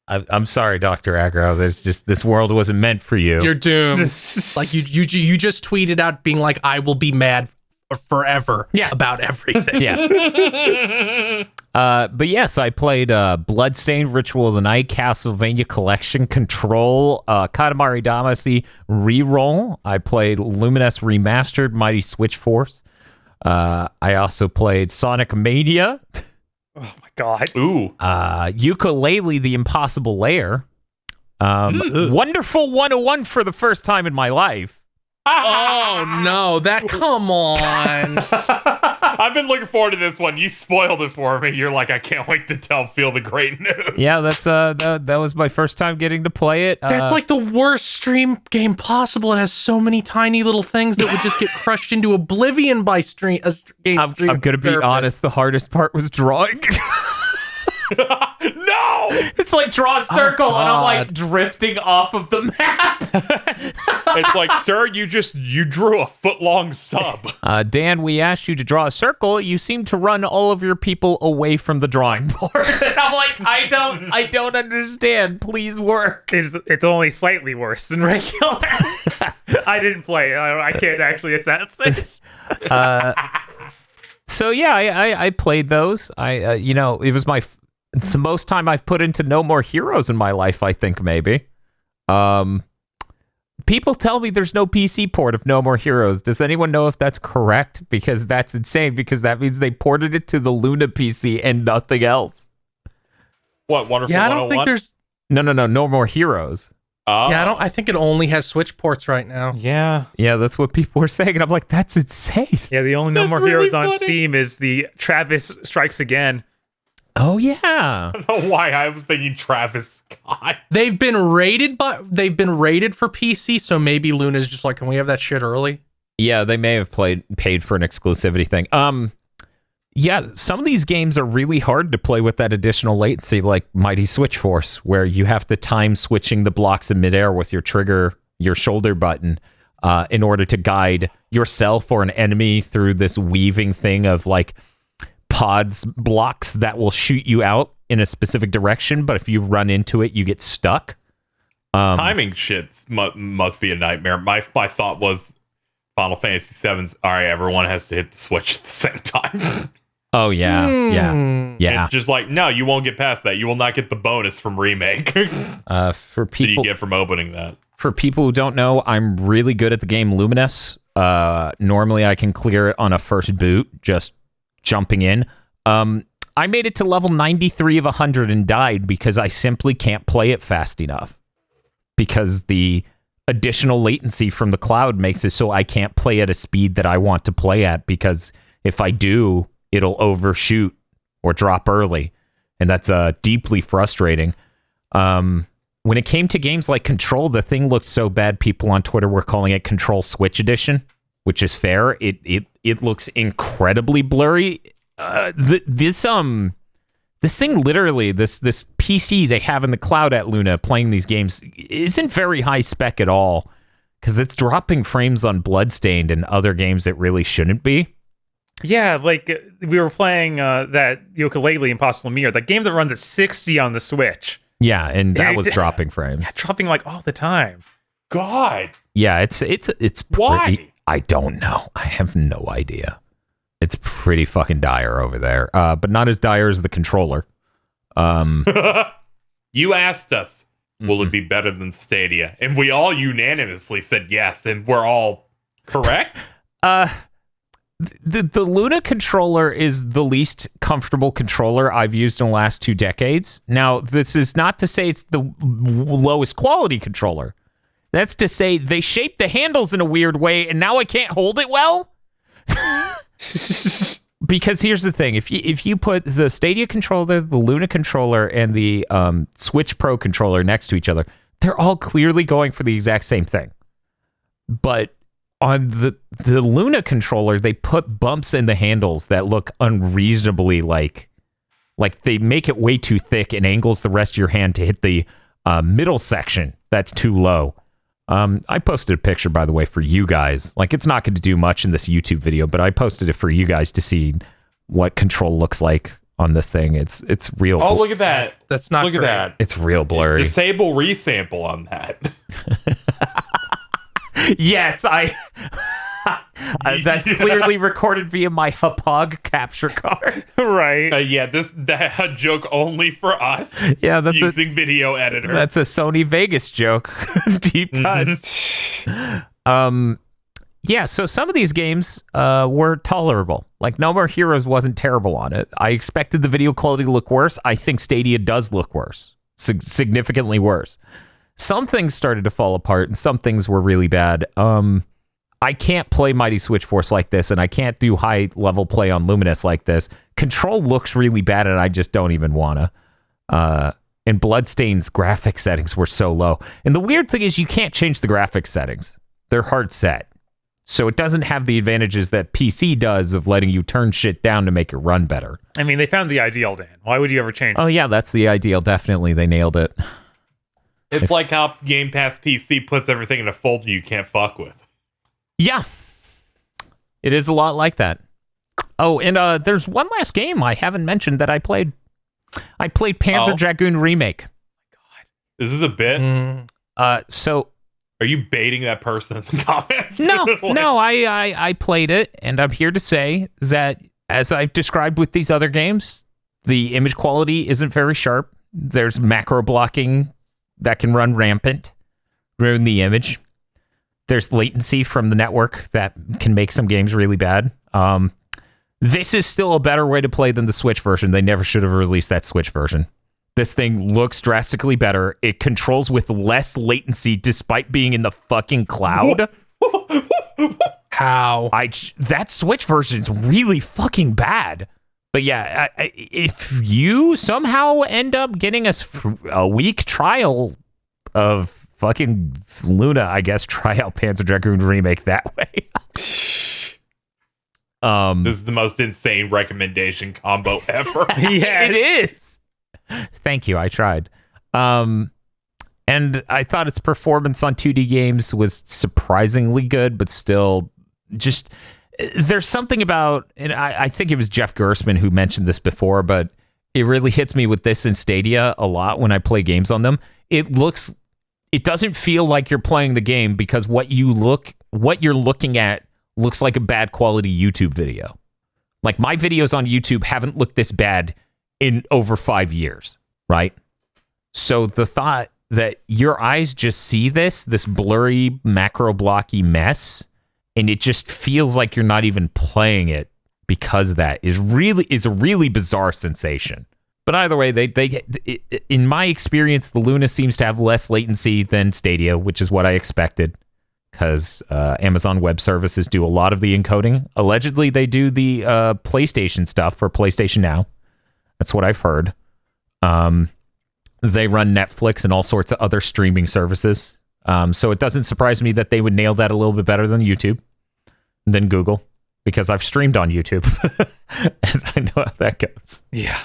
I'm sorry, Dr. Agro. This world wasn't meant for you. You're doomed. Like you just tweeted out being like, I will be mad forever about everything. Yeah. But yes, I played Bloodstained, Ritual of the Night, Castlevania Collection, Control, Katamari Damacy, Reroll. I played Lumines Remastered, Mighty Switch Force. I also played Sonic Mania. Oh my god. Ooh. Ukulele, The Impossible Lair. Wonderful 101 for the first time in my life. Oh no, come on. I've been looking forward to this one. You spoiled it for me. You're like, I can't wait to feel the great news. Yeah, that's that was my first time getting to play it. That's like the worst stream game possible. It has so many tiny little things that would just get crushed into oblivion by game I'm gonna be honest, the hardest part was drawing. No! It's like draw a circle and I'm like drifting off of the map. It's like, sir, you drew a foot-long sub. Dan, we asked you to draw a circle. You seem to run all of your people away from the drawing board. And I'm like, I don't understand. Please work. It's only slightly worse than regular. I didn't play it. I can't actually assess this. So yeah, I played those. It was it's the most time I've put into No More Heroes in my life, I think, maybe. People tell me there's no PC port of No More Heroes. Does anyone know if that's correct? Because that's insane, because that means they ported it to the Luna PC and nothing else. What, Wonderful 101? Yeah, I don't think there's... No More Heroes. Oh. Yeah, I think it only has Switch ports right now. Yeah. Yeah, that's what people were saying, and I'm like, that's insane. Yeah, the only No More really Heroes on funny. Steam is the Travis Strikes Again. Oh, yeah. I don't know why I was thinking Travis Scott. They've been rated for PC, so maybe Luna's just like, can we have that shit early? Yeah, they may have paid for an exclusivity thing. Yeah, some of these games are really hard to play with that additional latency, like Mighty Switch Force, where you have to time switching the blocks in midair with your shoulder button, in order to guide yourself or an enemy through this weaving thing of like blocks that will shoot you out in a specific direction, but if you run into it, you get stuck. Timing shit must be a nightmare. My thought was Final Fantasy VII's, all right, everyone has to hit the switch at the same time. Oh, yeah. Yeah. It's just like, no, you won't get past that. You will not get the bonus from Remake that For people you get from opening that. For people who don't know, I'm really good at the game Lumines. Normally, I can clear it on a first boot, just jumping in. I made it to level 93 of 100 and died because I simply can't play it fast enough. Because the additional latency from the cloud makes it so I can't play at a speed that I want to play at, because if I do, it'll overshoot or drop early. And that's deeply frustrating. When it came to games like Control, the thing looked so bad, people on Twitter were calling it Control Switch Edition, which is fair. It looks incredibly blurry. This thing literally, this PC they have in the cloud at Luna playing these games isn't very high spec at all. because it's dropping frames on Bloodstained and other games that really shouldn't be. Yeah, like we were playing that Yooka-Laylee Impossible Mirror, that game that runs at 60 on the Switch. Yeah, and that Yeah, was dropping frames. Yeah, dropping like all the time. God. Yeah, it's Why? pretty, I don't know. I have no idea. It's pretty fucking dire over there, but not as dire as the controller. You asked us, will it be better than Stadia? And we all unanimously said yes, and we're all correct. The Luna controller is the least comfortable controller I've used in the last 2 decades. Now, this is not to say it's the lowest quality controller. That's to say they shaped the handles in a weird way, and now I can't hold it well. Because here's the thing: if you put the Stadia controller, the Luna controller, and the Switch Pro controller next to each other, they're all clearly going for the exact same thing. But on the Luna controller, they put bumps in the handles that look unreasonably like they make it way too thick and angles the rest of your hand to hit the middle section that's too low. I posted a picture, by the way, for you guys. Like, it's not going to do much in this YouTube video, but I posted it for you guys to see what control looks like on this thing. It's real. Oh, look at that. That's not Look great. at that. It's real blurry. Disable resample on that. Yes, that's clearly recorded via my Hapog capture card. Right. Yeah, that a joke only for us. Yeah, that's using video editor. That's a Sony Vegas joke. Deep cuts. Yeah, so some of these games were tolerable. Like No More Heroes wasn't terrible on it. I expected the video quality to look worse. I think Stadia does look worse. Significantly worse. Some things started to fall apart, and some things were really bad. I can't play Mighty Switch Force like this, and I can't do high-level play on Luminous like this. Control looks really bad, and I just don't even want to. And Bloodstained's graphics settings were so low. And the weird thing is you can't change the graphics settings. They're hard set. So it doesn't have the advantages that PC does of letting you turn shit down to make it run better. I mean, they found the ideal, Dan. Why would you ever change it? Oh, yeah, that's the ideal. Definitely. They nailed it. It's like how Game Pass PC puts everything in a folder you can't fuck with. Yeah. It is a lot like that. Oh, and there's one last game I haven't mentioned that I played. I played Panzer Dragoon Remake. Is this a bit? So... Are you baiting that person in the comments? No, I played it, and I'm here to say that, as I've described with these other games, the image quality isn't very sharp. There's macro blocking that can run rampant, ruin the image. There's latency from the network that can make some games really bad. This is still a better way to play than the Switch version. They never should have released that Switch version. This thing looks drastically better. It controls with less latency despite being in the fucking cloud. How? That Switch version is really fucking bad. But yeah, if you somehow end up getting a week trial of fucking Luna, I guess, try out Panzer Dragoon Remake that way. This is the most insane recommendation combo ever. Yeah, it is. Thank you. I tried. And I thought its performance on 2D games was surprisingly good, but still just there's something about, and I think it was Jeff Gersman who mentioned this before, but it really hits me with this in Stadia a lot when I play games on them. It doesn't feel like you're playing the game because what you're looking at looks like a bad quality YouTube video. Like my videos on YouTube haven't looked this bad in over 5 years, right? So the thought that your eyes just see this blurry macro blocky mess, and it just feels like you're not even playing it because of that is a really bizarre sensation. But either way, in my experience, the Luna seems to have less latency than Stadia, which is what I expected, because Amazon Web Services do a lot of the encoding. Allegedly, they do the PlayStation stuff for PlayStation Now. That's what I've heard. They run Netflix and all sorts of other streaming services. So it doesn't surprise me that they would nail that a little bit better than YouTube, than Google, because I've streamed on YouTube. And I know how that goes. Yeah.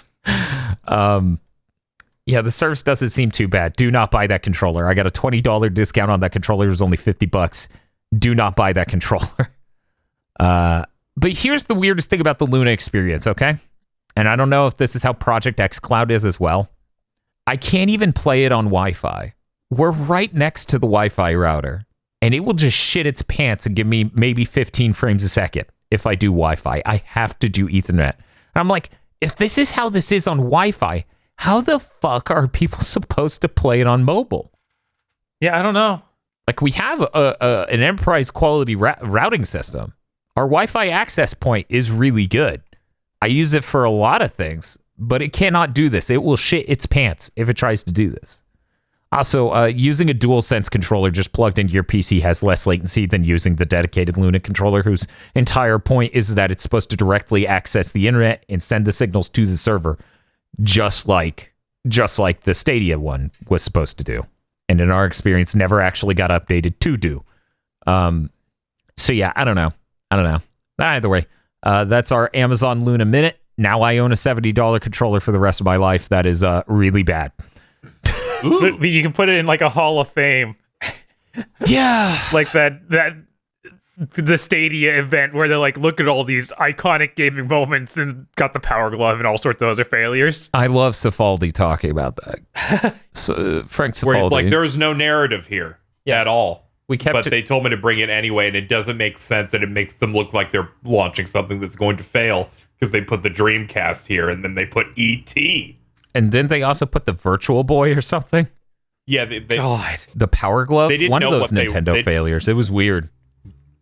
Yeah, the service doesn't seem too bad. Do not buy that controller. I got a $20 discount on that controller. It was only $50. Do not buy that controller. But here's the weirdest thing about the Luna experience, okay? And I don't know if this is how Project xCloud is as well. I can't even play it on Wi-Fi. We're right next to the Wi-Fi router, and it will just shit its pants and give me maybe 15 frames a second if I do Wi-Fi. I have to do Ethernet. And I'm like, if this is how this is on Wi-Fi, how the fuck are people supposed to play it on mobile? Yeah, I don't know. Like, we have an enterprise quality routing system. Our Wi-Fi access point is really good. I use it for a lot of things, but it cannot do this. It will shit its pants if it tries to do this. Also, using a DualSense controller just plugged into your PC has less latency than using the dedicated Luna controller, whose entire point is that it's supposed to directly access the internet and send the signals to the server, just like the Stadia one was supposed to do. And in our experience, never actually got updated to do. So yeah, I don't know. Either way, that's our Amazon Luna Minute. Now I own a $70 controller for the rest of my life. That is really bad. But you can put it in like a Hall of Fame. Yeah. Like the Stadia event where they're like, look at all these iconic gaming moments and got the Power Glove and all sorts of other failures. I love Cifaldi talking about that. So, Frank Cifaldi. Where it's like, there's no narrative here at all. But they told me to bring it anyway, and it doesn't make sense, and it makes them look like they're launching something that's going to fail because they put the Dreamcast here, and then they put E.T. And didn't they also put the Virtual Boy or something? Yeah, God. The Power Glove? They didn't One know of those what Nintendo failures. It was weird.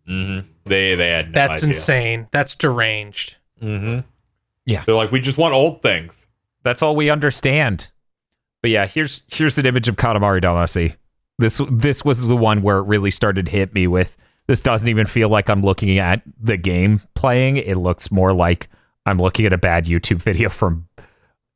Mm-hmm. They had no That's idea. insane. That's deranged. Mm-hmm. Yeah. They're like, we just want old things. That's all we understand. But yeah, here's an image of Katamari Damacy. This was the one where it really started to hit me with, this doesn't even feel like I'm looking at the game playing. It looks more like I'm looking at a bad YouTube video from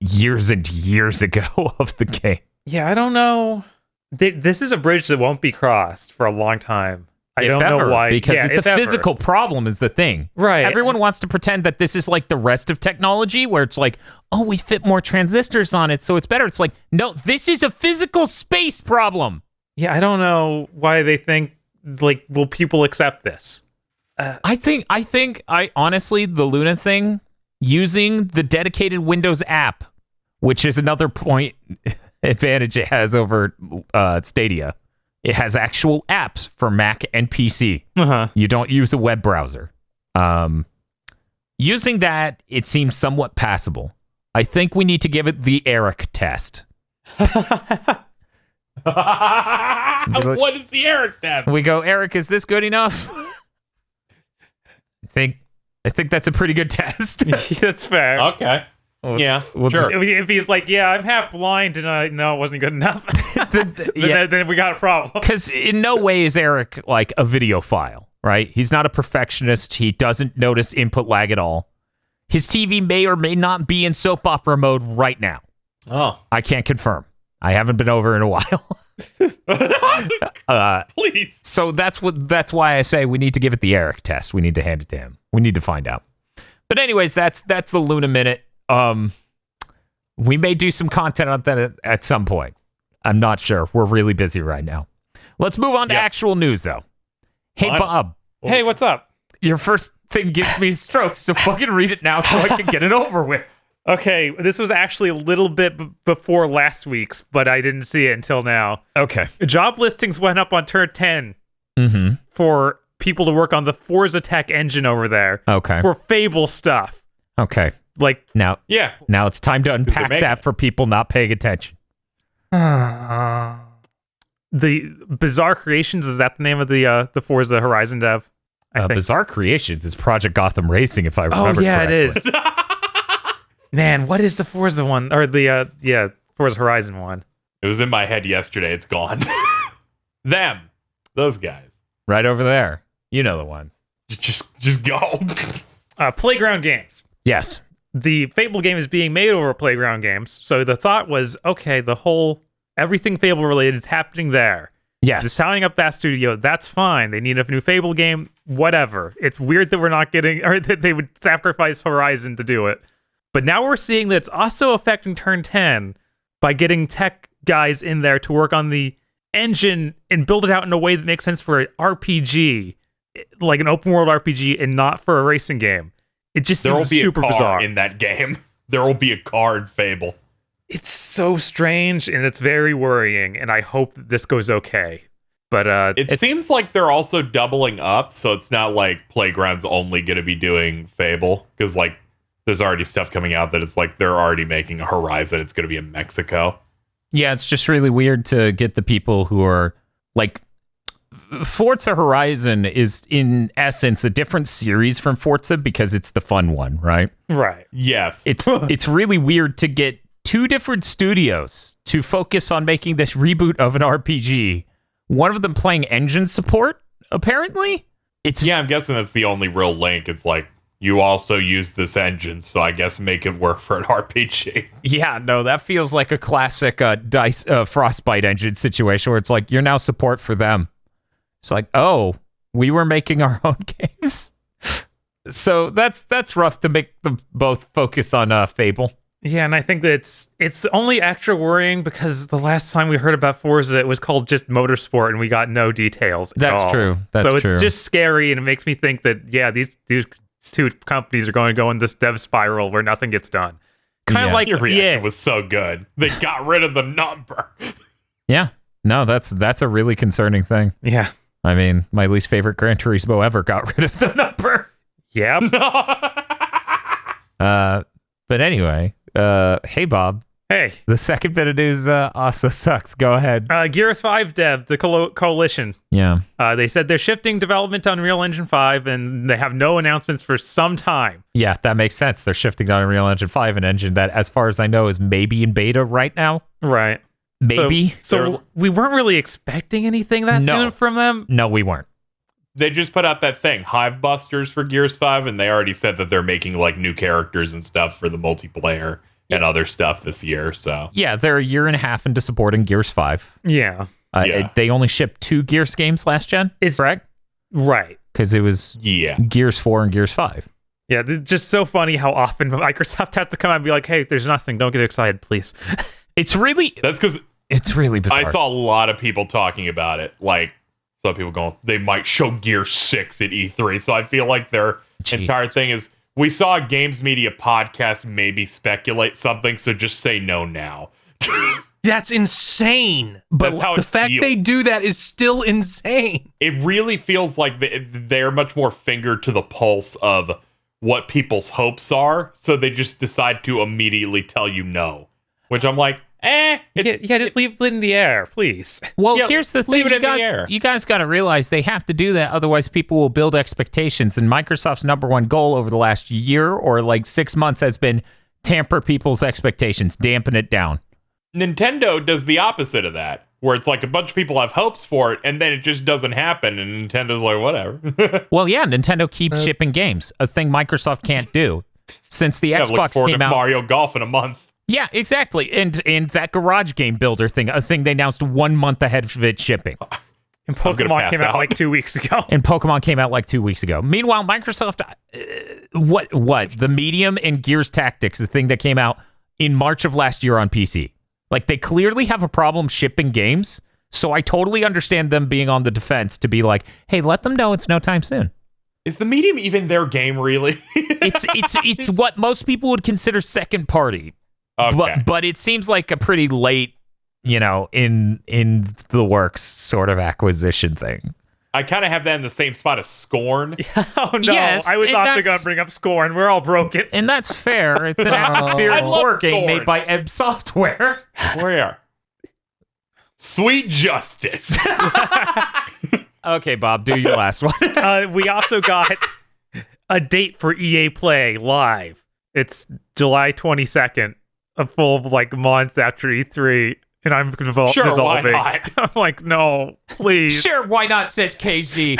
years and years ago of the game. Yeah, I don't know. This is a bridge that won't be crossed for a long time. I don't know why. Because yeah, it's a physical problem is the thing. Right. Everyone wants to pretend that this is like the rest of technology where it's like, oh, we fit more transistors on it, so it's better. It's like, no, this is a physical space problem. Yeah, I don't know why they think, like, will people accept this? I think honestly, the Luna thing, using the dedicated Windows app, which is another point advantage it has over Stadia. It has actual apps for Mac and PC. Uh-huh. You don't use a web browser. Using that, it seems somewhat passable. I think we need to give it the Eric test. What is the Eric test? We go, Eric, is this good enough? I think that's a pretty good test. That's fair. Okay. Yeah, sure. If he's like, yeah, I'm half blind and no, it wasn't good enough, then we got a problem. Because in no way is Eric like a video file, right? He's not a perfectionist. He doesn't notice input lag at all. His TV may or may not be in soap opera mode right now. Oh. I can't confirm. I haven't been over in a while. Please. So that's why I say we need to give it the Eric test. We need to hand it to him. We need to find out. But anyways, that's the Luna Minute. We may do some content on that at some point. I'm not sure. We're really busy right now. Let's move on to actual news, though. Hey, Bob. Hey, what's up? Your first thing gives me strokes, so fucking read it now so I can get it over with. Okay, this was actually a little bit before last week's, but I didn't see it until now. Okay. Job listings went up on Turn 10 for people to work on the Forza Tech engine over there. Okay. For Fable stuff. Okay. Like, now it's time to unpack that for people not paying attention. The Bizarre Creations, is that the name of the Forza Horizon dev? Bizarre Creations is Project Gotham Racing, if I remember correctly. It is. Man, what is the Forza one? Or the, Forza Horizon one? It was in my head yesterday. It's gone. Those guys. Right over there. You know the ones. Just go. Playground Games. Yes. The Fable game is being made over Playground Games. So the thought was, okay, everything Fable related is happening there. Yes. Just tying up that studio, that's fine. They need a new Fable game, whatever. It's weird that we're not getting, or that they would sacrifice Horizon to do it. But now we're seeing that it's also affecting Turn 10, by getting tech guys in there to work on the engine and build it out in a way that makes sense for an RPG, like an open world RPG, and not for a racing game. It just There will seems be super a car bizarre. in that game. There will be a car in Fable. It's so strange and it's very worrying, and I hope that this goes okay. But It seems like they're also doubling up, so it's not like Playground's only going to be doing Fable, because like there's already stuff coming out that it's like they're already making a Horizon. It's going to be in Mexico. Yeah, it's just really weird to get the people who are like Forza Horizon is in essence a different series from Forza because it's the fun one, right? right. Yes. It's really weird to get two different studios to focus on making this reboot of an RPG. One of them playing engine support, apparently. I'm guessing that's the only real link. It's like, you also use this engine, so I guess make it work for an RPG. Yeah, no, that feels like a classic Frostbite engine situation where it's like, you're now support for them. It's like, oh, we were making our own games. So that's rough to make them both focus on Fable. Yeah, and I think that it's only extra worrying because the last time we heard about Forza, it was called just Motorsport, and we got no details. That's true. That's so true. it's just scary, and it makes me think that these two companies are going to go in this dev spiral where nothing gets done. Kind of like Your reaction was so good. They got rid of the number. Yeah, no, that's a really concerning thing. Yeah. I mean, my least favorite Gran Turismo ever got rid of the number. Yep. But anyway, hey Bob, Hey, the second bit of news also sucks. Go ahead. Gears 5 dev, the coalition. Yeah. They said they're shifting development to Unreal Engine 5, and they have no announcements for some time. Yeah, that makes sense. They're shifting to Unreal Engine 5, an engine that, as far as I know, is maybe in beta right now. Right. Maybe. So we weren't really expecting anything that soon from them. No, we weren't. They just put out that thing, Hive Busters for Gears 5, and they already said that they're making like new characters and stuff for the multiplayer and other stuff this year. So Yeah, they're a year and a half into supporting Gears 5. Yeah. They only shipped 2 Gears games last gen, correct? Right. Because it was Gears 4 and Gears 5. Yeah, it's just so funny how often Microsoft has to come out and be like, hey, there's nothing. Don't get excited, please. It's really bizarre. I saw a lot of people talking about it. Like, some people going, they might show Gear 6 at E3. So I feel like their entire thing is, we saw a Games Media podcast maybe speculate something, so just say no now. That's insane. But that's how the fact they do that is still insane. It really feels like they're much more finger to the pulse of what people's hopes are, so they just decide to immediately tell you no. Which I'm like, just leave it in the air, please. Well, here's the thing. leave it in the air. You guys got to realize they have to do that. Otherwise, people will build expectations. And Microsoft's number one goal over the last year or like 6 months has been tamper people's expectations, dampen it down. Nintendo does the opposite of that, where it's like a bunch of people have hopes for it, and then it just doesn't happen, and Nintendo's like, whatever. Well, yeah, Nintendo keeps shipping games, a thing Microsoft can't do. Since the Xbox look forward came to out. Mario Golf in a month. Yeah, exactly. And that garage game builder thing, a thing they announced 1 month ahead of it shipping. And Pokemon came out like 2 weeks ago. And Pokemon came out like 2 weeks ago. Meanwhile, Microsoft, what? The Medium and Gears Tactics, the thing that came out in March of last year on PC. Like, they clearly have a problem shipping games, so I totally understand them being on the defense to be like, hey, let them know it's no time soon. Is the Medium even their game, really? It's what most people would consider second party. Okay. But it seems like a pretty late, in the works sort of acquisition thing. I kind of have that in the same spot as Scorn. Oh no, Yes, I was and often going to bring up Scorn. We're all broken. And that's fair. It's an atmospheric I love horror game Scorn. made by Ebb Software. Where? Sweet Justice. Okay, Bob, do your last one. We also got a date for EA Play Live. It's July 22nd, a full month after E3, and I'm dissolving. why not? I'm like, no, please. Sure, why not, says KG.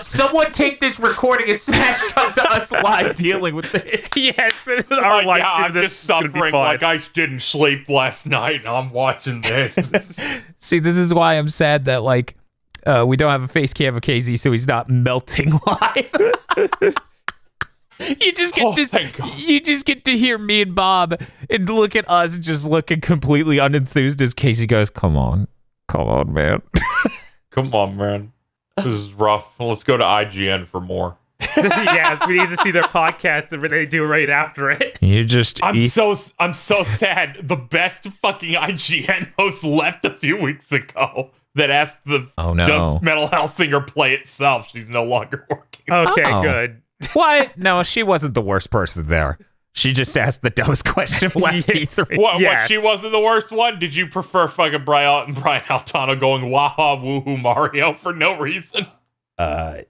Someone take this recording and smash it up to us live dealing with this. Yes, our life. I'm this just is gonna be suffering fun. like I didn't sleep last night and I'm watching this. See, this is why I'm sad that, we don't have a face cam of KZ so he's not melting live. You just get Oh, to thank God. you just get to hear me and Bob and look at us just looking completely unenthused as Casey goes, "Come on, man." Come on, man. This is rough. Let's go to IGN for more. Yes, we need to see their podcast and what they do right after it. You just I'm so sad. The best fucking IGN host left a few weeks ago that asked the Oh, no. Does Metal Hellsinger play itself? She's no longer working. Okay, Oh. good. What? No, she wasn't the worst person there. She just asked the dumbest question last E3. What? Yes. She wasn't the worst one? Did you prefer fucking Brian Altano going waha woohoo Mario for no reason?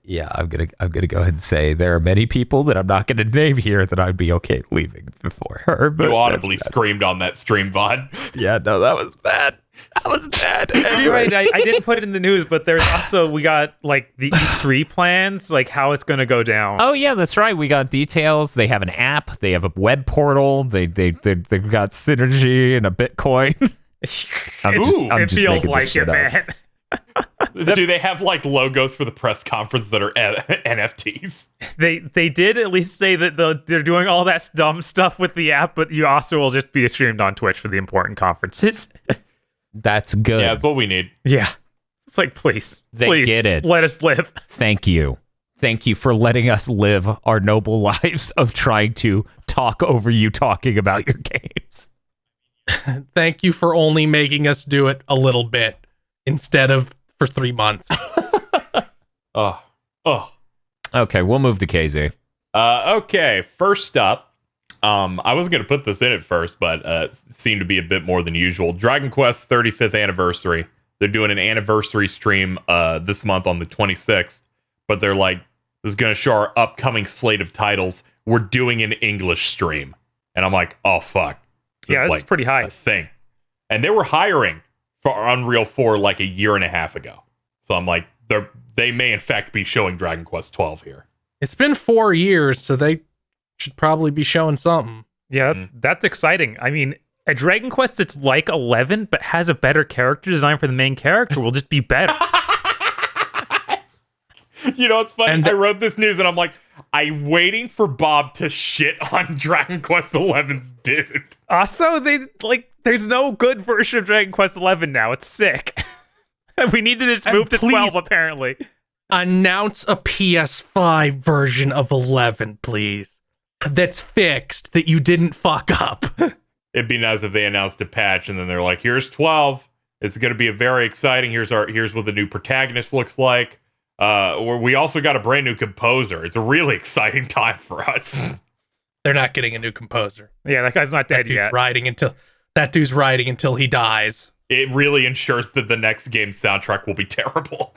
Yeah, I'm gonna go ahead and say there are many people that I'm not gonna name here that I'd be okay leaving before her. But You audibly screamed on that stream, VOD. yeah, no, that was bad. That was bad. You're right. I didn't put it in the news, but there's also we got like the E3 plans, like how it's gonna go down. Oh yeah, that's right. We got details. They have an app. They have a web portal. They've got synergy and a Bitcoin. I'm it just feels making like this it, shit up. man. Do they have like logos for the press conference that are NFTs? They did at least say that they're doing all that dumb stuff with the app, but you also will just be streamed on Twitch for the important conferences. That's good. Yeah, that's what we need. Yeah. It's like, please. They please, get it. Let us live. Thank you. Thank you for letting us live our noble lives of trying to talk over you talking about your games. Thank you for only making us do it a little bit instead of for 3 months. Oh. Okay, we'll move to KZ. Okay, first up, I was going to put this in at first, but it seemed to be a bit more than usual. Dragon Quest 35th anniversary. They're doing an anniversary stream this month on the 26th, but they're like, this is going to show our upcoming slate of titles. We're doing an English stream. And I'm like, oh, fuck. Yeah, that's like pretty high. a thing. And they were hiring for Unreal 4 like a year and a half ago. So I'm like, they may in fact be showing Dragon Quest 12 here. It's been 4 years, so they should probably be showing something. Yeah, that's exciting. I mean, a Dragon Quest that's like 11 but has a better character design for the main character will just be better. You know, it's funny. And I wrote this news and I'm like, I'm waiting for Bob to shit on Dragon Quest 11's dude. Also, there's no good version of Dragon Quest 11 now. It's sick. We need to just And move to please- 12, apparently. Announce a PS5 version of 11, please. That's fixed, that you didn't fuck up. It'd be nice if they announced a patch and then they're like, here's 12. It's going to be a very exciting. Here's what the new protagonist looks like. We also got a brand new composer. It's a really exciting time for us. They're not getting a new composer. Yeah, that guy's not That dead dude's yet. that dude's riding until he dies. It really ensures that the next game's soundtrack will be terrible.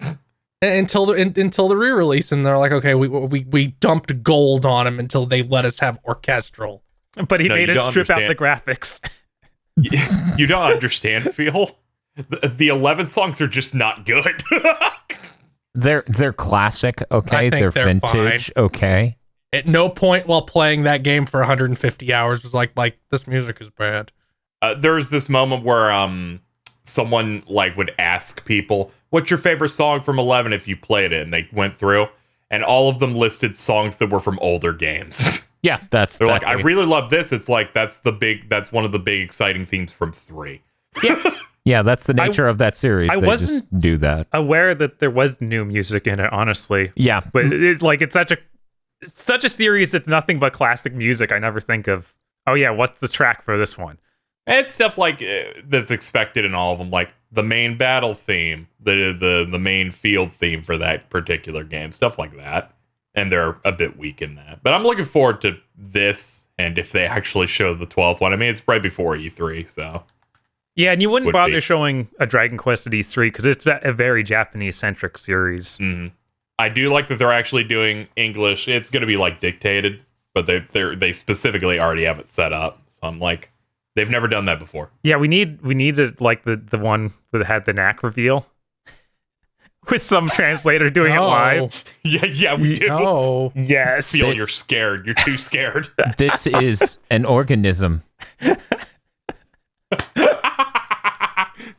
Until the re-release, and they're like, okay, we dumped gold on him until they let us have orchestral. But he No, made you us don't strip out the understand. graphics. You don't understand, Phil. The 11 songs are just not good. They're classic, okay? I think They're they're vintage, okay? At no point while playing that game for 150 hours was like this music is bad. There's this moment where someone like would ask people, what's your favorite song from 11 if you played it? And they went through and all of them listed songs that were from older games. Yeah, that's They're that like, I really love this. It's like that's one of the big exciting themes from 3. Yeah, that's the nature of that series. I They wasn't- just do that. Aware that there was new music in it, honestly. Yeah, But it's such a series that's nothing but classic music. I never think of, oh yeah, what's the track for this one? And it's stuff like that's expected in all of them, like the main battle theme, the main field theme for that particular game, stuff like that. And they're a bit weak in that. But I'm looking forward to this, and if they actually show the 12th one. I mean, it's right before E3, so. Yeah, and you wouldn't Would bother be. showing a Dragon Quest at E3 because it's a very Japanese-centric series. Mhm. I do like that they're actually doing English. It's going to be like dictated, but they specifically already have it set up. So I'm like, they've never done that before. Yeah, we need like the one that had the knack reveal with some translator doing it live. Yeah, we do. No. Yes. Feel you're scared. You're too scared. this is an organism.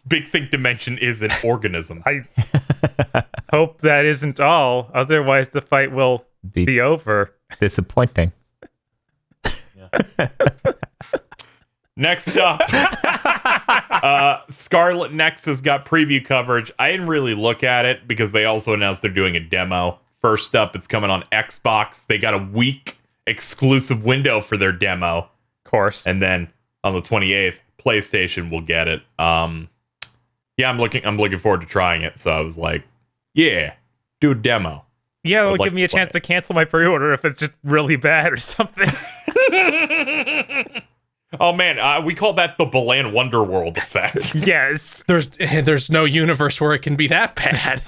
Big Think Dimension is an organism. I hope that isn't all. Otherwise, the fight will be over. Disappointing. Next up, Scarlet Nexus got preview coverage. I didn't really look at it because they also announced they're doing a demo. First up, it's coming on Xbox. They got a week exclusive window for their demo. Of course. And then on the 28th, PlayStation will get it. Yeah, I'm looking forward to trying it. So I was like, yeah, do a demo. Yeah, it'll give me a chance to cancel my pre-order if it's just really bad or something. Oh man, we call that the Balan Wonderworld effect. Yes. There's no universe where it can be that bad.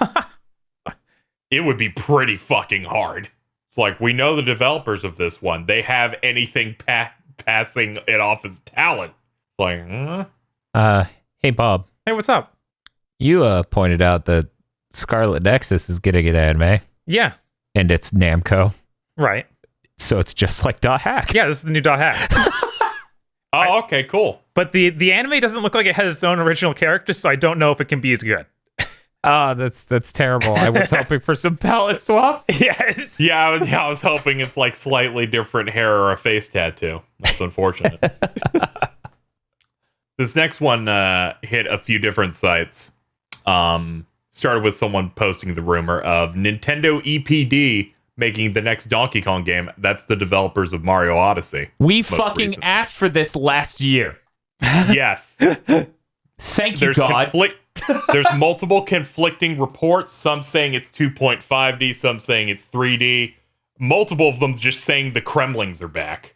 It would be pretty fucking hard. It's like, we know the developers of this one. They have anything passing it off as talent. Like, Hey, Bob. Hey, what's up? You pointed out that Scarlet Nexus is getting an anime, Yeah. and it's Namco, Right. so it's just like Dot Hack. Yeah, this is the new Dot Hack. oh, okay, cool. But the anime doesn't look like it has its own original character, so I don't know if it can be as good. Oh, that's terrible. I was hoping for some palette swaps. Yes. Yeah, I was hoping it's like slightly different hair or a face tattoo. That's unfortunate. This next one hit a few different sites. Started with someone posting the rumor of Nintendo EPD making the next Donkey Kong game. That's the developers of Mario Odyssey. We Most fucking recently. asked for this last year. Yes. Thank you, God. There's multiple conflicting reports. Some saying it's 2.5D, some saying it's 3D. Multiple of them just saying the Kremlings are back.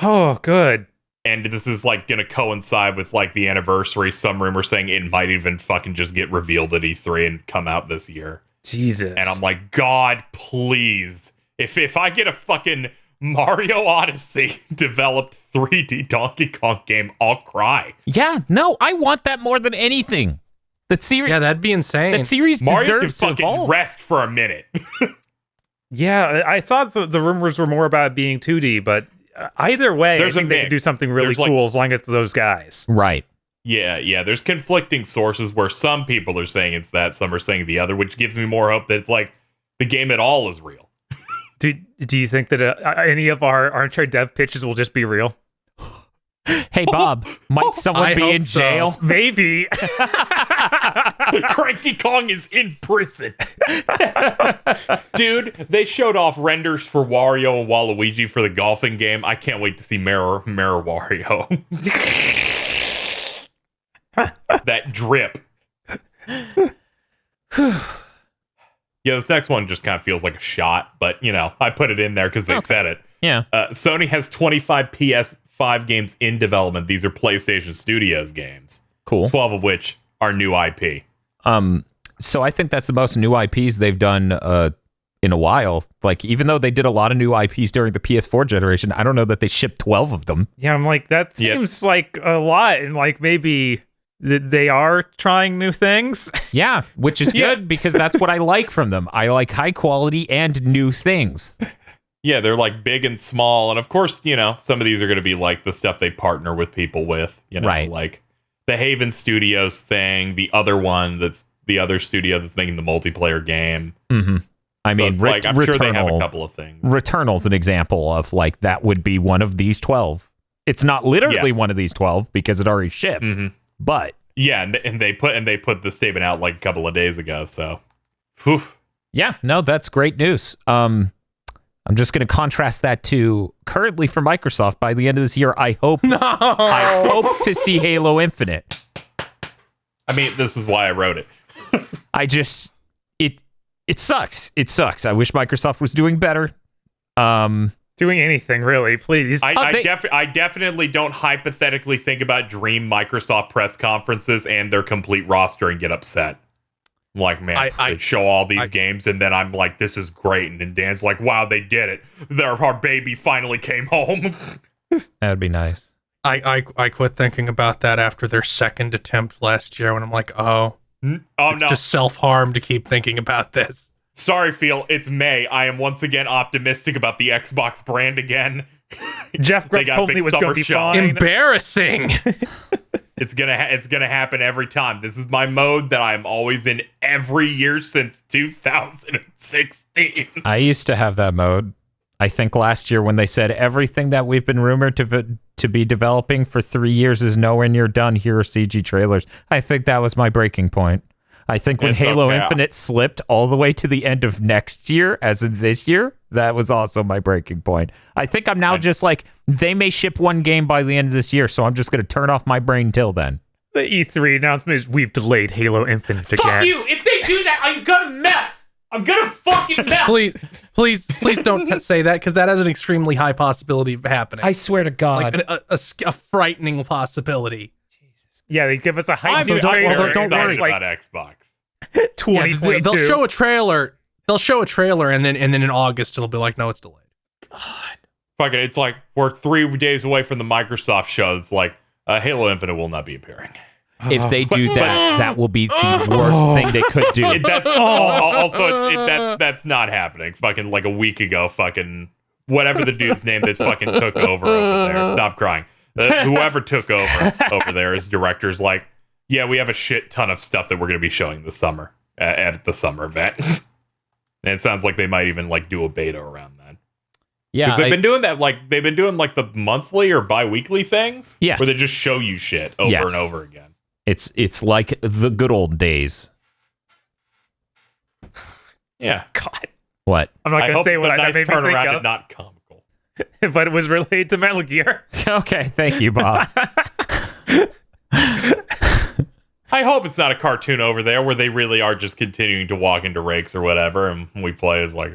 Oh, good. And this is like going to coincide with like the anniversary. Some rumors saying it might even fucking just get revealed at E3 and come out this year. Jesus. And I'm like, God, please. If I get a fucking Mario Odyssey developed 3D Donkey Kong game, I'll cry. Yeah, no, I want that more than anything. That series, Yeah, that'd be insane. that series Mario can deserves to fucking evolve. rest for a minute. Yeah, I thought the rumors were more about it being 2D, but either way, There's I a think they mix. could do something really There's, like- cool as long as it's those guys. Right. Yeah, there's conflicting sources where some people are saying it's that, some are saying the other, which gives me more hope that it's like the game at all is real. Do you think that any of our Armchair Dev pitches will just be real? Hey, Bob, might someone I be hope in so. jail? Maybe. Cranky Kong is in prison. Dude, they showed off renders for Wario and Waluigi for the golfing game. I can't wait to see Mirror Wario. That drip. Yeah, this next one just kind of feels like a shot, but you know, I put it in there because they said it. Yeah. Sony has 25 PS5 games in development. These are PlayStation Studios games, Cool. 12 of which are new IP. So I think that's the most new IPs they've done in a while. Like, even though they did a lot of new IPs during the PS4 generation, I don't know that they shipped 12 of them. Yeah, I'm like, that Yeah. seems like a lot, and like maybe they are trying new things. Yeah, which is good because that's what I like from them. I like high quality and new things. Yeah, they're like big and small. And of course, you know, some of these are going to be like the stuff they partner with people with, you know, Right. like the Haven Studios thing, the other one that's the other studio that's making the multiplayer game. Mm-hmm. I So mean, it's like, I'm sure they have a Returnal. couple of things. Returnal's an example of like that would be one of these 12. It's not literally one of these 12 because it already shipped, Mm-hmm. but Yeah, and they put the statement out like a couple of days ago. So, whew. yeah, no, that's great news. I'm just going to contrast that to currently for Microsoft by the end of this year. I hope to see Halo Infinite. I mean, this is why I wrote it. It sucks. It sucks. I wish Microsoft was doing better. Doing anything, really, please. I definitely don't hypothetically think about dream Microsoft press conferences and their complete roster and get upset. I'm like, man, they show all these games, and then I'm like, this is great. And then Dan's like, wow, they did it. Our baby finally came home. That would be nice. I quit thinking about that after their second attempt last year when I'm like, oh no. just self-harm to keep thinking about this. Sorry, Phil. It's May. I am once again optimistic about the Xbox brand again. Jeff Grubb told me it was going to be fine. Embarrassing. It's gonna happen every time. This is my mode that I'm always in every year since 2016. I used to have that mode. I think last year when they said everything that we've been rumored to be developing for 3 years is nowhere near done. Here are CG trailers. I think that was my breaking point. I think when Halo Infinite slipped all the way to the end of next year, as in this year, that was also my breaking point. I think I'm now just like, they may ship one game by the end of this year, so I'm just going to turn off my brain till then. The E3 announcement is we've delayed Halo Infinite again. Fuck you! If they do that, I'm gonna melt! I'm gonna fucking melt! Please don't say that, because that has an extremely high possibility of happening. I swear to God. Like a frightening possibility. Yeah, they give us a hype I'm trailer. don't worry about Xbox. 2022. Yeah, they'll show a trailer. They'll show a trailer, and then in August it'll be like, no, it's delayed. Fuck it, it's like we're 3 days away from the Microsoft show. It's like Halo Infinite will not be appearing. If they do that, that will be the worst thing they could do. That's not happening. Fucking like a week ago, fucking whatever the dude's name that fucking took over there. Stop crying. Whoever took over there as director's like, yeah, we have a shit ton of stuff that we're going to be showing this summer at the summer event. And it sounds like they might even like do a beta around that. Yeah, they've been doing that. Like they've been doing like the monthly or bi-weekly things. Yes. Where they just show you shit over and over again. It's like the good old days. Yeah. God. What? I'm not going to say what I made me think turnaround of, did not comical. but it was related to Metal Gear. Okay, thank you, Bob. I hope it's not a cartoon over there where they really are just continuing to walk into rakes or whatever, and we play as like...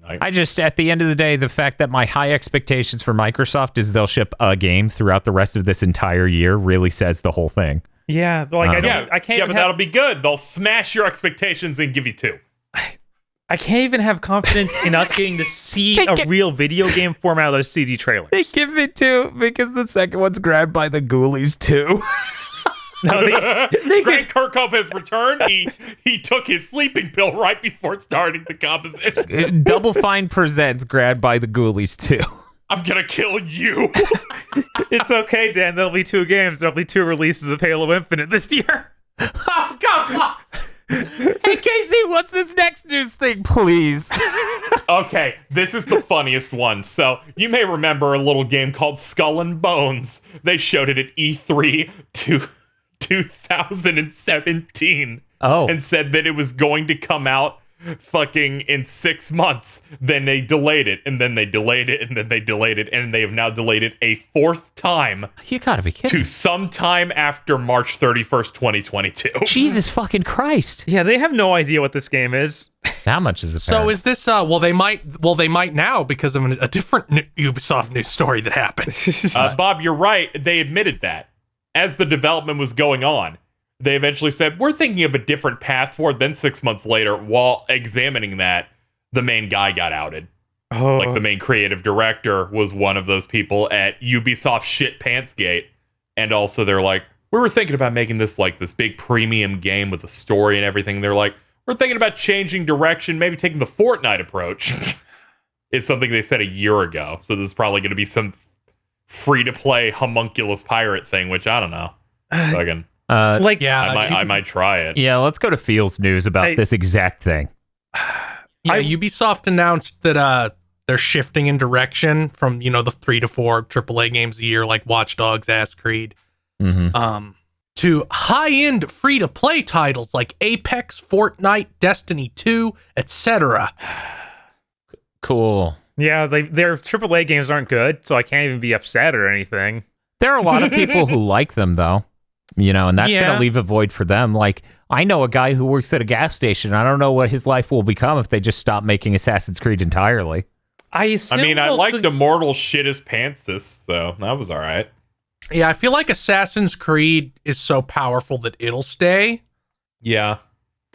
I just, at the end of the day, the fact that my high expectations for Microsoft is they'll ship a game throughout the rest of this entire year really says the whole thing. Yeah, like I can't. Yeah, but that'll be good. They'll smash your expectations and give you 2. I can't even have confidence in us getting to see a real video game format of those CG trailers. They give it 2 because the second one's grabbed by the Ghoulies too. No, Grant Kirkhope has returned. He took his sleeping pill right before starting the composition. Double Fine presents grabbed by the Ghoulies too. I'm gonna kill you. It's okay, Dan. There'll be 2 games. There'll be 2 releases of Halo Infinite this year. Oh, God! Hey, Casey, what's this next news thing, please? Okay, this is the funniest one. So, you may remember a little game called Skull and Bones. They showed it at E3 2017. Oh. And said that it was going to come out fucking in 6 months. Then they delayed it, and then they delayed it, and then they delayed it, and they have now delayed it a 4th time. You gotta be kidding. To sometime after March 31st, 2022. Jesus fucking Christ. Yeah, they have no idea what this game is. How much is it? So is this they might now because of a different Ubisoft news story that happened. Bob, you're right. They admitted that. As the development was going on, they eventually said, we're thinking of a different path forward. Then 6 months later, while examining that, the main guy got outed. Oh. Like the main creative director was one of those people at Ubisoft shit pantsgate. And also they're like, we were thinking about making this like this big premium game with a story and everything. They're like, we're thinking about changing direction, maybe taking the Fortnite approach. Is something they said a year ago. So this is probably going to be some free-to-play homunculus pirate thing, which I don't know. Fucking, I might try it. Yeah, let's go to Fields News about this exact thing. Yeah, Ubisoft announced that they're shifting in direction from the 3 to 4 AAA games a year like Watch Dogs, Assassin's Creed, to high-end free-to-play titles like Apex, Fortnite, Destiny 2, etc. Cool. Yeah, their AAA games aren't good, so I can't even be upset or anything. There are a lot of people who like them, though. And that's going to leave a void for them. Like, I know a guy who works at a gas station. I don't know what his life will become if they just stop making Assassin's Creed entirely. I liked Immortal Shit as Pantsis, so that was all right. Yeah, I feel like Assassin's Creed is so powerful that it'll stay. Yeah.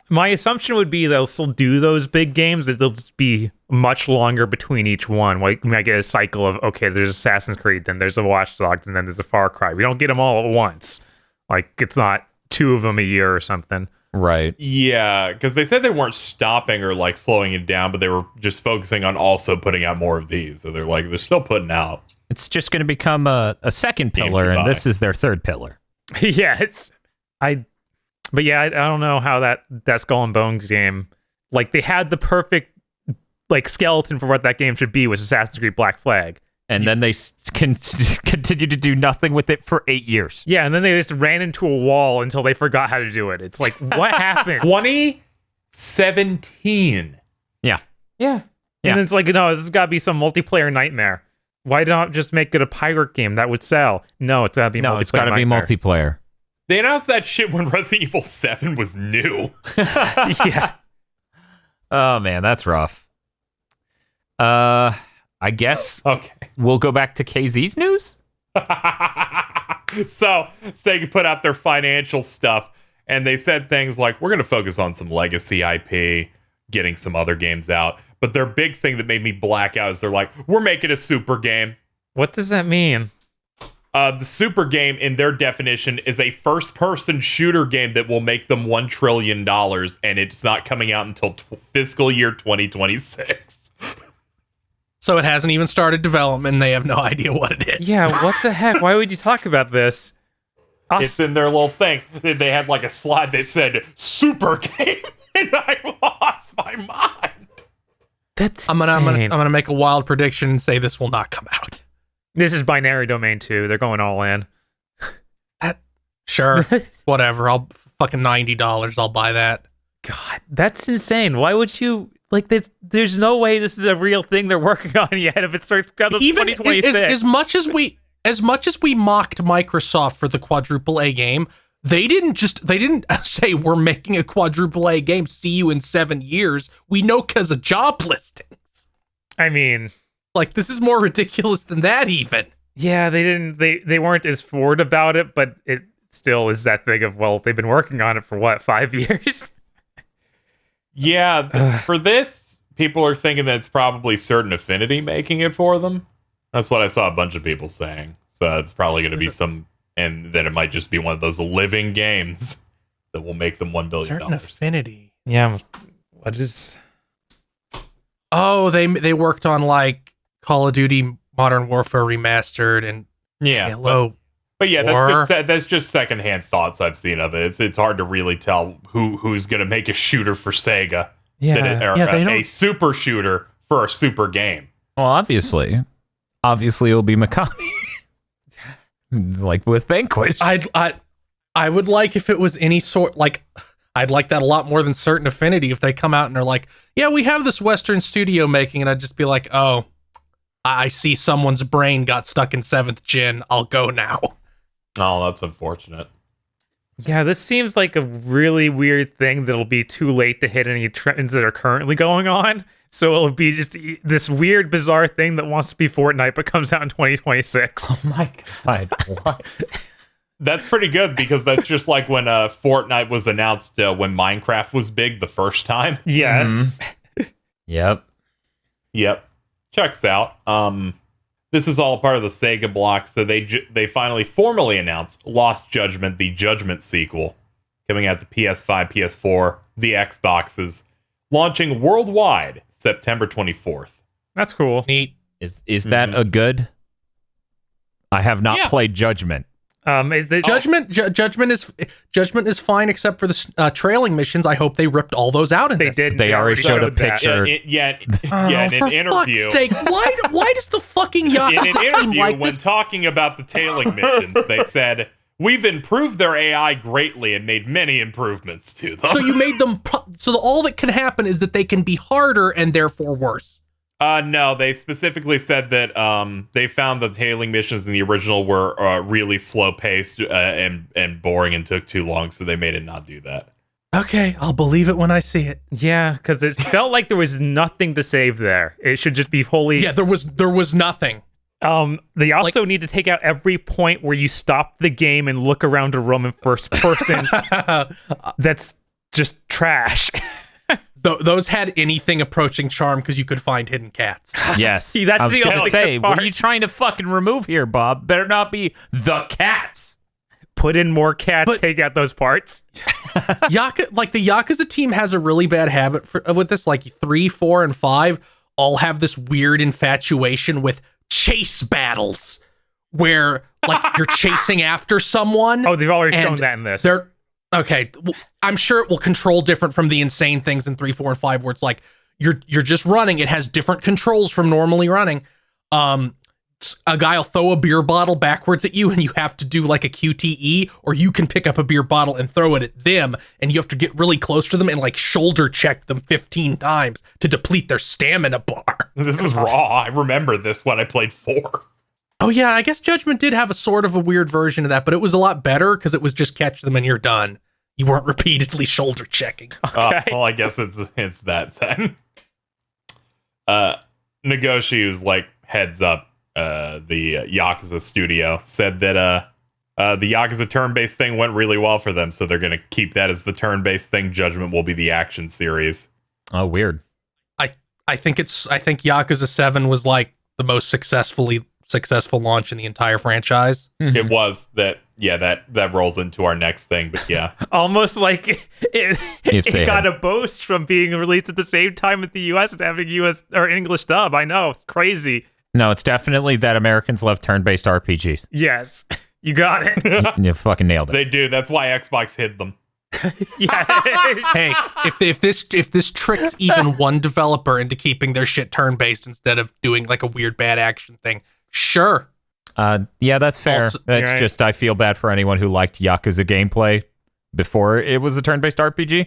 My assumption would be they'll still do those big games. They'll just be much longer between each one. Like, we might get a cycle of, okay, there's Assassin's Creed, then there's a Watch Dogs, and then there's a Far Cry. We don't get them all at once. Like, it's not 2 of them a year or something. Right. Yeah, because they said they weren't stopping or, like, slowing it down, but they were just focusing on also putting out more of these. So they're like, they're still putting out. It's just going to become a second pillar, and this is their third pillar. Yeah, But yeah, I don't know how that Skull and Bones game, like, they had the perfect like skeleton for what that game should be was Assassin's Creed Black Flag. And then they continue to do nothing with it for 8 years. Yeah, and then they just ran into a wall until they forgot how to do it. It's like, what happened? 2017. Yeah. Yeah. And it's like, no, this has got to be some multiplayer nightmare. Why not just make it a pirate game that would sell? No, it's got to be multiplayer. It's got to be multiplayer. They announced that shit when Resident Evil 7 was new. Yeah. Oh man, that's rough. I guess Okay. we'll go back to KZ's news. So Sega put out their financial stuff, and they said things like, we're going to focus on some legacy IP, getting some other games out. But their big thing that made me black out is they're like, we're making a super game. What does that mean? The super game, in their definition, is a first-person shooter game that will make them $1 trillion, and it's not coming out until fiscal year 2026. So it hasn't even started development, and they have no idea what it is. Yeah, what the heck? Why would you talk about this? It's in their little thing. They had like a slide that said, super game, and I lost my mind. That's I'm gonna make a wild prediction and say this will not come out. This is binary domain 2. They're going all in. Sure, whatever. I'll fucking $90. I'll buy that. God, that's insane. Why would you like this? There's no way this is a real thing they're working on yet. If it starts out of Even 2026, as much as we mocked Microsoft for the quadruple A game, they didn't say we're making a quadruple A game. See you in 7 years. We know because of job listings. I mean, like, this is more ridiculous than that even. yeah, they weren't as forward about it, but it still is that thing of, well, they've been working on it for what, 5 years? Yeah, for this, people are thinking that it's probably Certain Affinity making it for them. That's what I saw a bunch of people saying. So it's probably going to be and then it might just be one of those living games that will make them $1 billion. Certain Affinity. Yeah, what is? Oh, they worked on like Call of Duty Modern Warfare Remastered and Yeah, Halo. but yeah, War. that's just secondhand thoughts I've seen of it. It's hard to really tell who's going to make a shooter for Sega, a super shooter for a super game. Well, obviously it'll be Mikami. Like with Vanquish. I would like if it was any sort, like, I'd like that a lot more than Certain Affinity if they come out and they're like, yeah, we have this Western studio making, and I'd just be like, oh, I see someone's brain got stuck in 7th Gen. I'll go now. Oh, that's unfortunate. Yeah, this seems like a really weird thing that'll be too late to hit any trends that are currently going on. So it'll be just this weird, bizarre thing that wants to be Fortnite but comes out in 2026. Oh my god. What? That's pretty good because that's just like when Fortnite was announced when Minecraft was big the first time. Yes. Mm-hmm. Yep. Checks out. This is all part of the Sega block, so they finally formally announced Lost Judgment, the Judgment sequel, coming out to PS5, PS4, the Xboxes, launching worldwide September 24th. That's cool. Neat. Is that a good? I have not played Judgment. Judgment is fine except for the trailing missions. I hope they ripped all those out. They did. They already showed a picture. In an interview. Fuck's sake, why does the fucking In an Yakuza interview, like when this? talking about the tailing missions, they said, we've improved their AI greatly and made many improvements to them. So you made them. All that can happen is that they can be harder and therefore worse. No, they specifically said that they found the tailing missions in the original were really slow paced and boring and took too long, so they made it not do that. Okay, I'll believe it when I see it. Yeah, because it felt like there was nothing to save there. It should just be wholly. Yeah, there was nothing. They also need to take out every point where you stop the game and look around a room in first person. That's just trash. Those had anything approaching charm because you could find hidden cats. Yes. See, that's I was the gonna only say, good what part. are you trying to fucking remove here, Bob? Better not be the cats. Put in more cats, But- take out those parts. The Yakuza team has a really bad habit with this. Like 3, 4, and 5 all have this weird infatuation with chase battles, where like you're chasing after someone. Oh, they've already shown and that in this. They're okay. I'm sure it will control different from the insane things in 3, 4, and 5, where it's like you're just running. It has different controls from normally running. A guy will throw a beer bottle backwards at you and you have to do like a QTE, or you can pick up a beer bottle and throw it at them, and you have to get really close to them and like shoulder check them 15 times to deplete their stamina bar. This is raw. I remember this when I played 4. Oh yeah, I guess Judgment did have a sort of a weird version of that, but it was a lot better because it was just catch them and you're done. You weren't repeatedly shoulder checking. Okay. Well, I guess it's that then. Nagoshi was like, heads up, the Yakuza studio said that the Yakuza turn-based thing went really well for them, so they're going to keep that as the turn-based thing. Judgment will be the action series. Oh, weird. I think Yakuza 7 was like the most successful launch in the entire franchise. It was that. Yeah, that rolls into our next thing, but yeah. Almost like it got had- a boost from being released at the same time at the US and having US or English dub. I know, it's crazy. No, it's definitely that Americans love turn-based RPGs. Yes, you got it. You fucking nailed it. They do. That's why Xbox hid them. Yeah. Hey, if this tricks even one developer into keeping their shit turn-based instead of doing like a weird bad action thing, sure. Yeah, that's fair. Also- That's Right. just, I feel bad for anyone who liked Yakuza gameplay before it was a turn-based RPG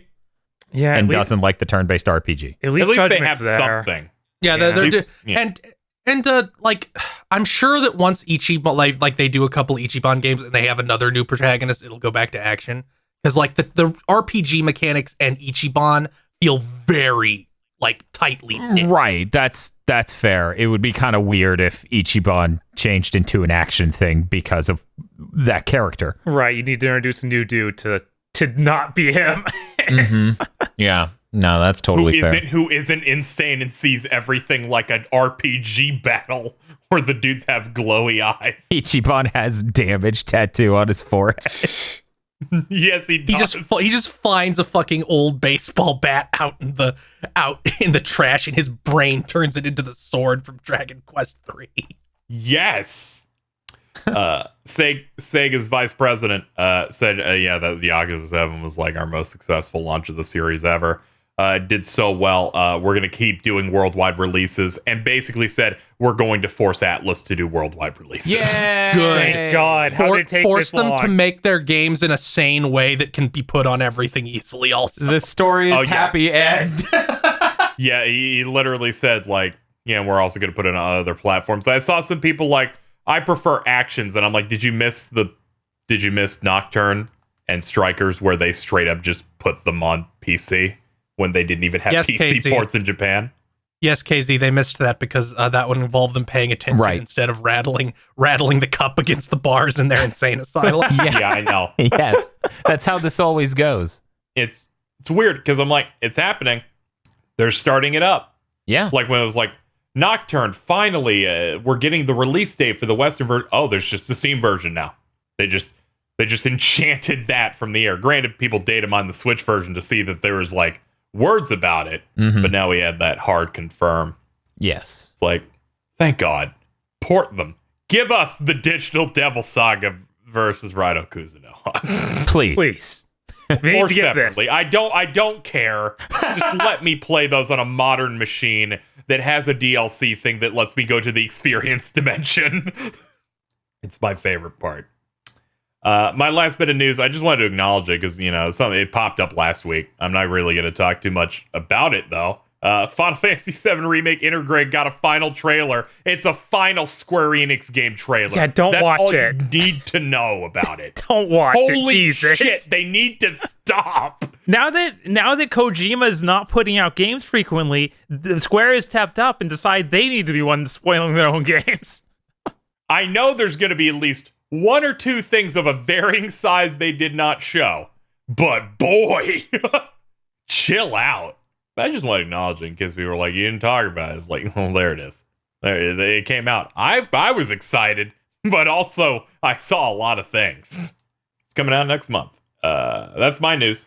Yeah, and doesn't like the turn-based RPG. At At least least they Judgment's have there. something. Yeah, Yeah. Yeah. and like I'm sure that once Ichiban like they do a couple Ichiban games and they have another new protagonist, it'll go back to action, because like the RPG mechanics and Ichiban feel very like tightly knit. Right, that's fair. It would be kind of weird if Ichiban changed into an action thing because of that character. Right, you need to introduce a new dude to not be him. Yeah, no, that's totally fair. Who isn't insane and sees everything like an RPG battle where the dudes have glowy eyes. Ichiban has damage tattoo on his forehead. Yes, he does. He just finds a fucking old baseball bat out in the trash, and his brain turns it into the sword from Dragon Quest III. Yes. Sega's vice president said, yeah, that Yakuza 7 was like our most successful launch of the series ever. It did so well. We're going to keep doing worldwide releases, and basically said we're going to force Atlus to do worldwide releases. Yeah, Good. Thank God. How did it take Force this them long? to make their games in a sane way that can be put on everything easily. Also, The story is Oh, yeah. happy end. Yeah, he literally said, like, yeah, we're also going to put it on other platforms. I saw some people like, I prefer actions, and I'm like, did you miss Nocturne and Strikers, where they straight up just put them on PC when they didn't even have Yes, PC Casey. ports in Japan? yes, KZ, they missed that because that would involve them paying attention Right. instead of rattling the cup against the bars in their insane asylum. Yeah, Yeah, I know. yes, that's how this always goes. It's weird because I'm like, it's happening. They're starting it up. Yeah, Like when it was like, Nocturne, finally, we're getting the release date for the Western version. Oh, there's just the Steam version now. They just enchanted that from the air. Granted, people data mine the Switch version to see that there was like words about it, but now we had that hard confirm. yes. It's like, thank God, port them. Give us the Digital Devil Saga versus Raido Kuzuno. Please. Please. We need Or to get this. separately. I don't care. Just let me play those on a modern machine that has a DLC thing that lets me go to the experience dimension. It's my favorite part. My last bit of news, I just wanted to acknowledge it because, it popped up last week. I'm not really going to talk too much about it, though. Final Fantasy VII Remake Intergrade got a final trailer. It's a final Square Enix game trailer. Yeah, don't That's watch all it. You need to know about it. Don't watch it, Holy Jesus. shit, they need to stop. Now that Kojima is not putting out games frequently, the Square has tapped up and decided they need to be one spoiling their own games. I know there's going to be at least one or two things of a varying size they did not show, but boy, chill out. But I just want to acknowledge it in case people were like, you didn't talk about it. It's like, well, there it is. It came out. I was excited, but also I saw a lot of things. It's coming out next month. That's my news.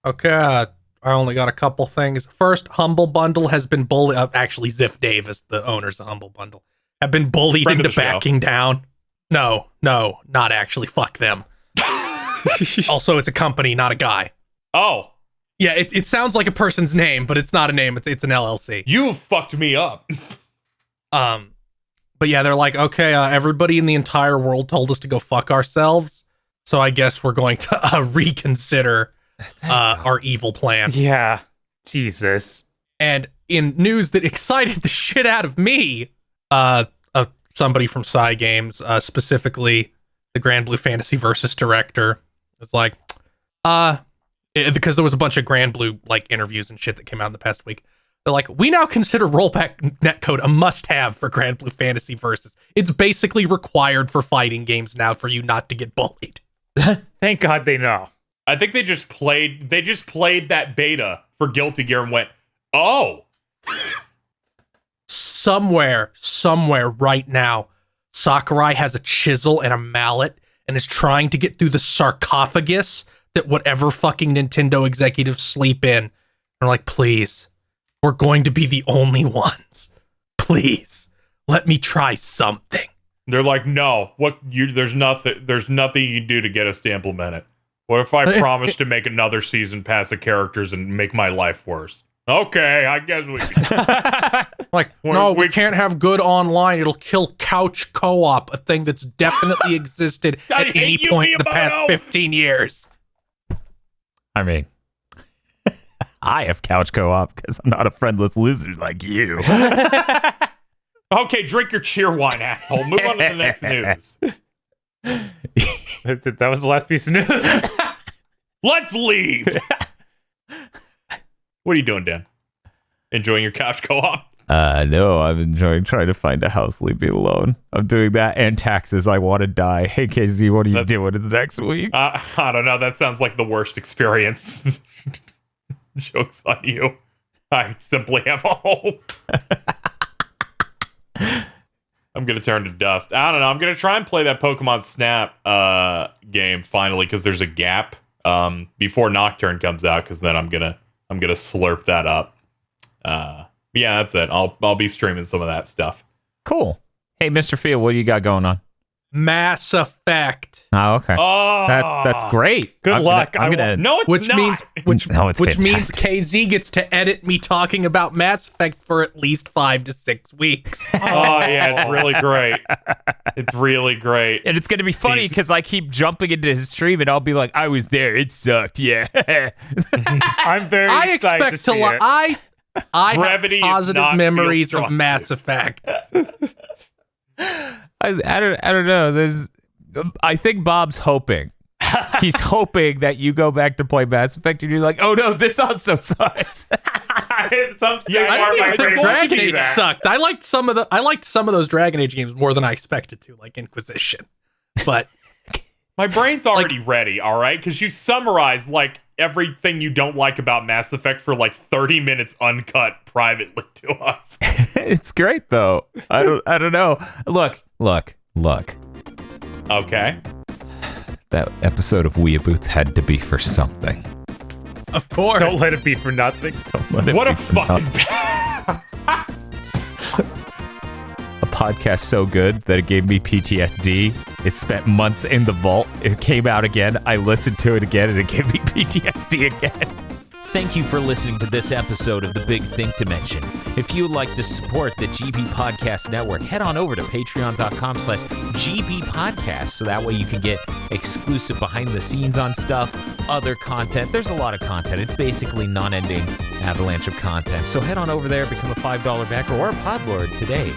Okay, I only got a couple things. First, Humble Bundle has been bullied. Actually, Ziff Davis, the owners of Humble Bundle, have been bullied Friend of into the show. backing down. No, not actually. Fuck them. Also, it's a company, not a guy. Oh, Yeah, it sounds like a person's name, but it's not a name. It's an LLC. You fucked me up. But yeah, they're like, okay, everybody in the entire world told us to go fuck ourselves, so I guess we're going to reconsider our evil plan. Yeah. Jesus. And in news that excited the shit out of me, somebody from Psy Games, specifically the Grand Blue Fantasy Versus director, was like, because there was a bunch of Grand Blue like interviews and shit that came out in the past week. They're like, we now consider rollback netcode a must-have for Grand Blue Fantasy Versus. It's basically required for fighting games now for you not to get bullied. Thank God they know. I think they just played that beta for Guilty Gear and went, oh. Somewhere right now, Sakurai has a chisel and a mallet and is trying to get through the sarcophagus that whatever fucking Nintendo executives sleep in. They're like, please, we're going to be the only ones. Please, let me try something. They're like, no, there's nothing you can do to get us to implement it. What if I promise to make another season pass of characters and make my life worse? Okay, I guess we can. Like, no, we can't have good online. It'll kill couch co-op, a thing that's definitely existed at any point in the past 15 years. I mean, I have couch co-op because I'm not a friendless loser like you. Okay, drink your cheer wine, asshole. Move on to the next news. That was the last piece of news. Let's leave. What are you doing, Dan? Enjoying your couch co-op? No, I'm enjoying trying to find a house, leave me alone. I'm doing that and taxes. I want to die. Hey, KZ, what are you doing in the next week? I don't know. That sounds like the worst experience. Joke's on you. I simply have a home. I'm going to turn to dust. I don't know. I'm going to try and play that Pokemon Snap game finally because there's a gap before Nocturne comes out because then I'm gonna slurp that up. Yeah, that's it. I'll be streaming some of that stuff. Cool. Hey, Mr. Field, what do you got going on? Mass Effect. Oh, okay. Oh, That's great. Good luck. No, it's Which not. means fantastic. KZ gets to edit me talking about Mass Effect for at least 5 to 6 weeks. Oh yeah, it's really great. It's really great. And it's going to be funny because I keep jumping into his stream and I'll be like, I was there. It sucked. Yeah. I'm very excited to see it. I Brevity have is positive not memories real of Mass Effect. I don't know. I think Bob's hoping. He's hoping that you go back to play Mass Effect and you're like, oh no, this also sucks. I didn't even think Dragon Age sucked. I liked some of those Dragon Age games more than I expected to, like Inquisition. But my brain's already ready, all right? Because you summarize like everything you don't like about Mass Effect for like 30 minutes uncut privately to us. It's great though. I don't know. Look. Okay. That episode of Weeaboos had to be for something. of course, Don't let it be for nothing. What a fucking a podcast so good that it gave me PTSD. It spent months in the vault. It came out again. I listened to it again and it gave me PTSD again. Thank you for listening to this episode of The Big Think Dimension. If you would like to support the GB Podcast Network, head on over to patreon.com/GB Podcast so that way you can get exclusive behind the scenes on stuff, other content. There's a lot of content. It's basically non-ending avalanche of content. So head on over there, become a $5 backer or a Podlord today.